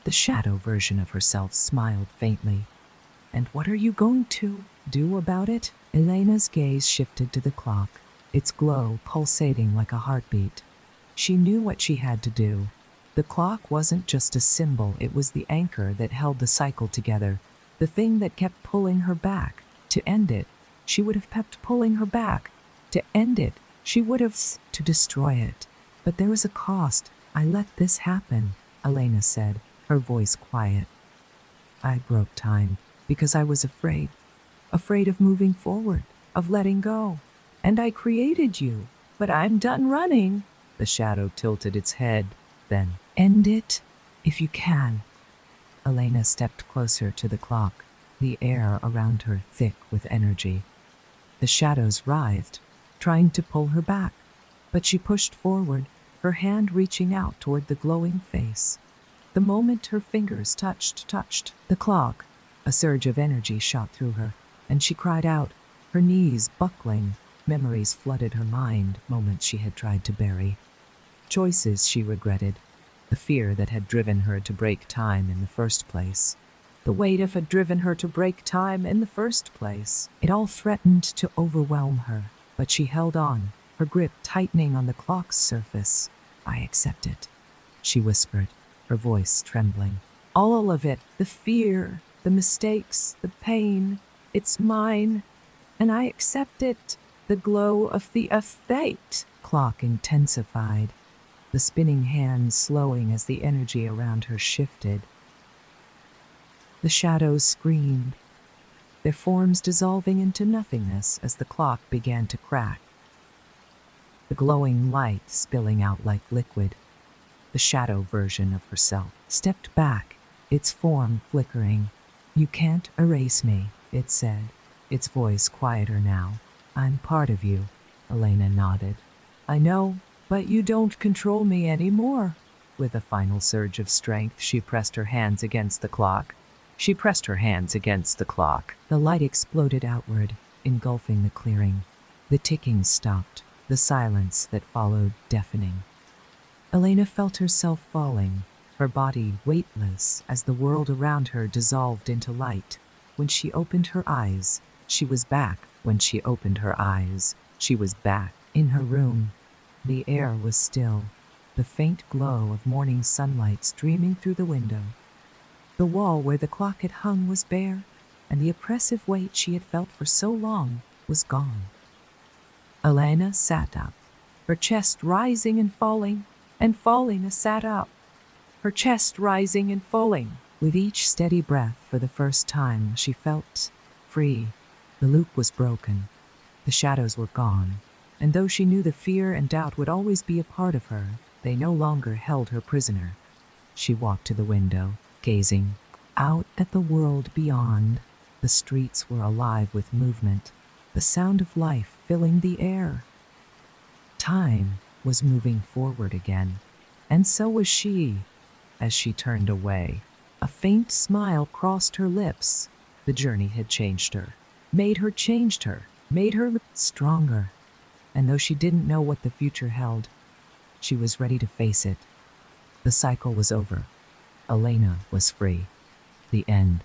The shadow version of herself smiled faintly. "And what are you going to do about it?" Elena's gaze shifted to the clock, its glow pulsating like a heartbeat. She knew what she had to do. The clock wasn't just a symbol, it was the anchor that held the cycle together, the thing that kept pulling her back. To end it, she would have kept pulling her back. To end it, she would have to destroy it. But there was a cost. "I let this happen," Elena said, her voice quiet. "I broke time because I was afraid of moving forward, of letting go. And I created you, but I'm done running." The shadow tilted its head, then, "End it, if you can." Elena stepped closer to the clock, the air around her thick with energy. The shadows writhed, trying to pull her back, but she pushed forward, her hand reaching out toward the glowing face. The moment her fingers touched the clock, a surge of energy shot through her, and she cried out, her knees buckling. Memories flooded her mind, moments she had tried to bury. Choices she regretted, the fear that had driven her to break time in the first place. The weight of had driven her to break time in the first place. It all threatened to overwhelm her, but she held on, her grip tightening on the clock's surface. "I accept it," she whispered, her voice trembling. "All of it, the fear, the mistakes, the pain, it's mine, and I accept it." The glow of the fate clock intensified, the spinning hands slowing as the energy around her shifted. The shadows screamed, their forms dissolving into nothingness as the clock began to crack, the glowing light spilling out like liquid. The shadow version of herself stepped back, its form flickering. "You can't erase me," it said, its voice quieter now. "I'm part of you," Elena nodded. "I know, but you don't control me anymore." With a final surge of strength, she pressed her hands against the clock. The light exploded outward, engulfing the clearing. The ticking stopped, the silence that followed deafening. Elena felt herself falling, her body weightless as the world around her dissolved into light. When she opened her eyes, she was back. She was back in her room. The air was still, the faint glow of morning sunlight streaming through the window. The wall where the clock had hung was bare, and the oppressive weight she had felt for so long was gone. Elena sat up, her chest rising and falling, sat up, her chest rising and falling. With each steady breath, for the first time, she felt free. The loop was broken. The shadows were gone. And though she knew the fear and doubt would always be a part of her, they no longer held her prisoner. She walked to the window, gazing out at the world beyond. The streets were alive with movement, the sound of life filling the air. Time was moving forward again, and so was she. As she turned away, a faint smile crossed her lips. The journey had changed her, made her stronger. And though she didn't know what the future held, she was ready to face it. The cycle was over. Elena was free. The end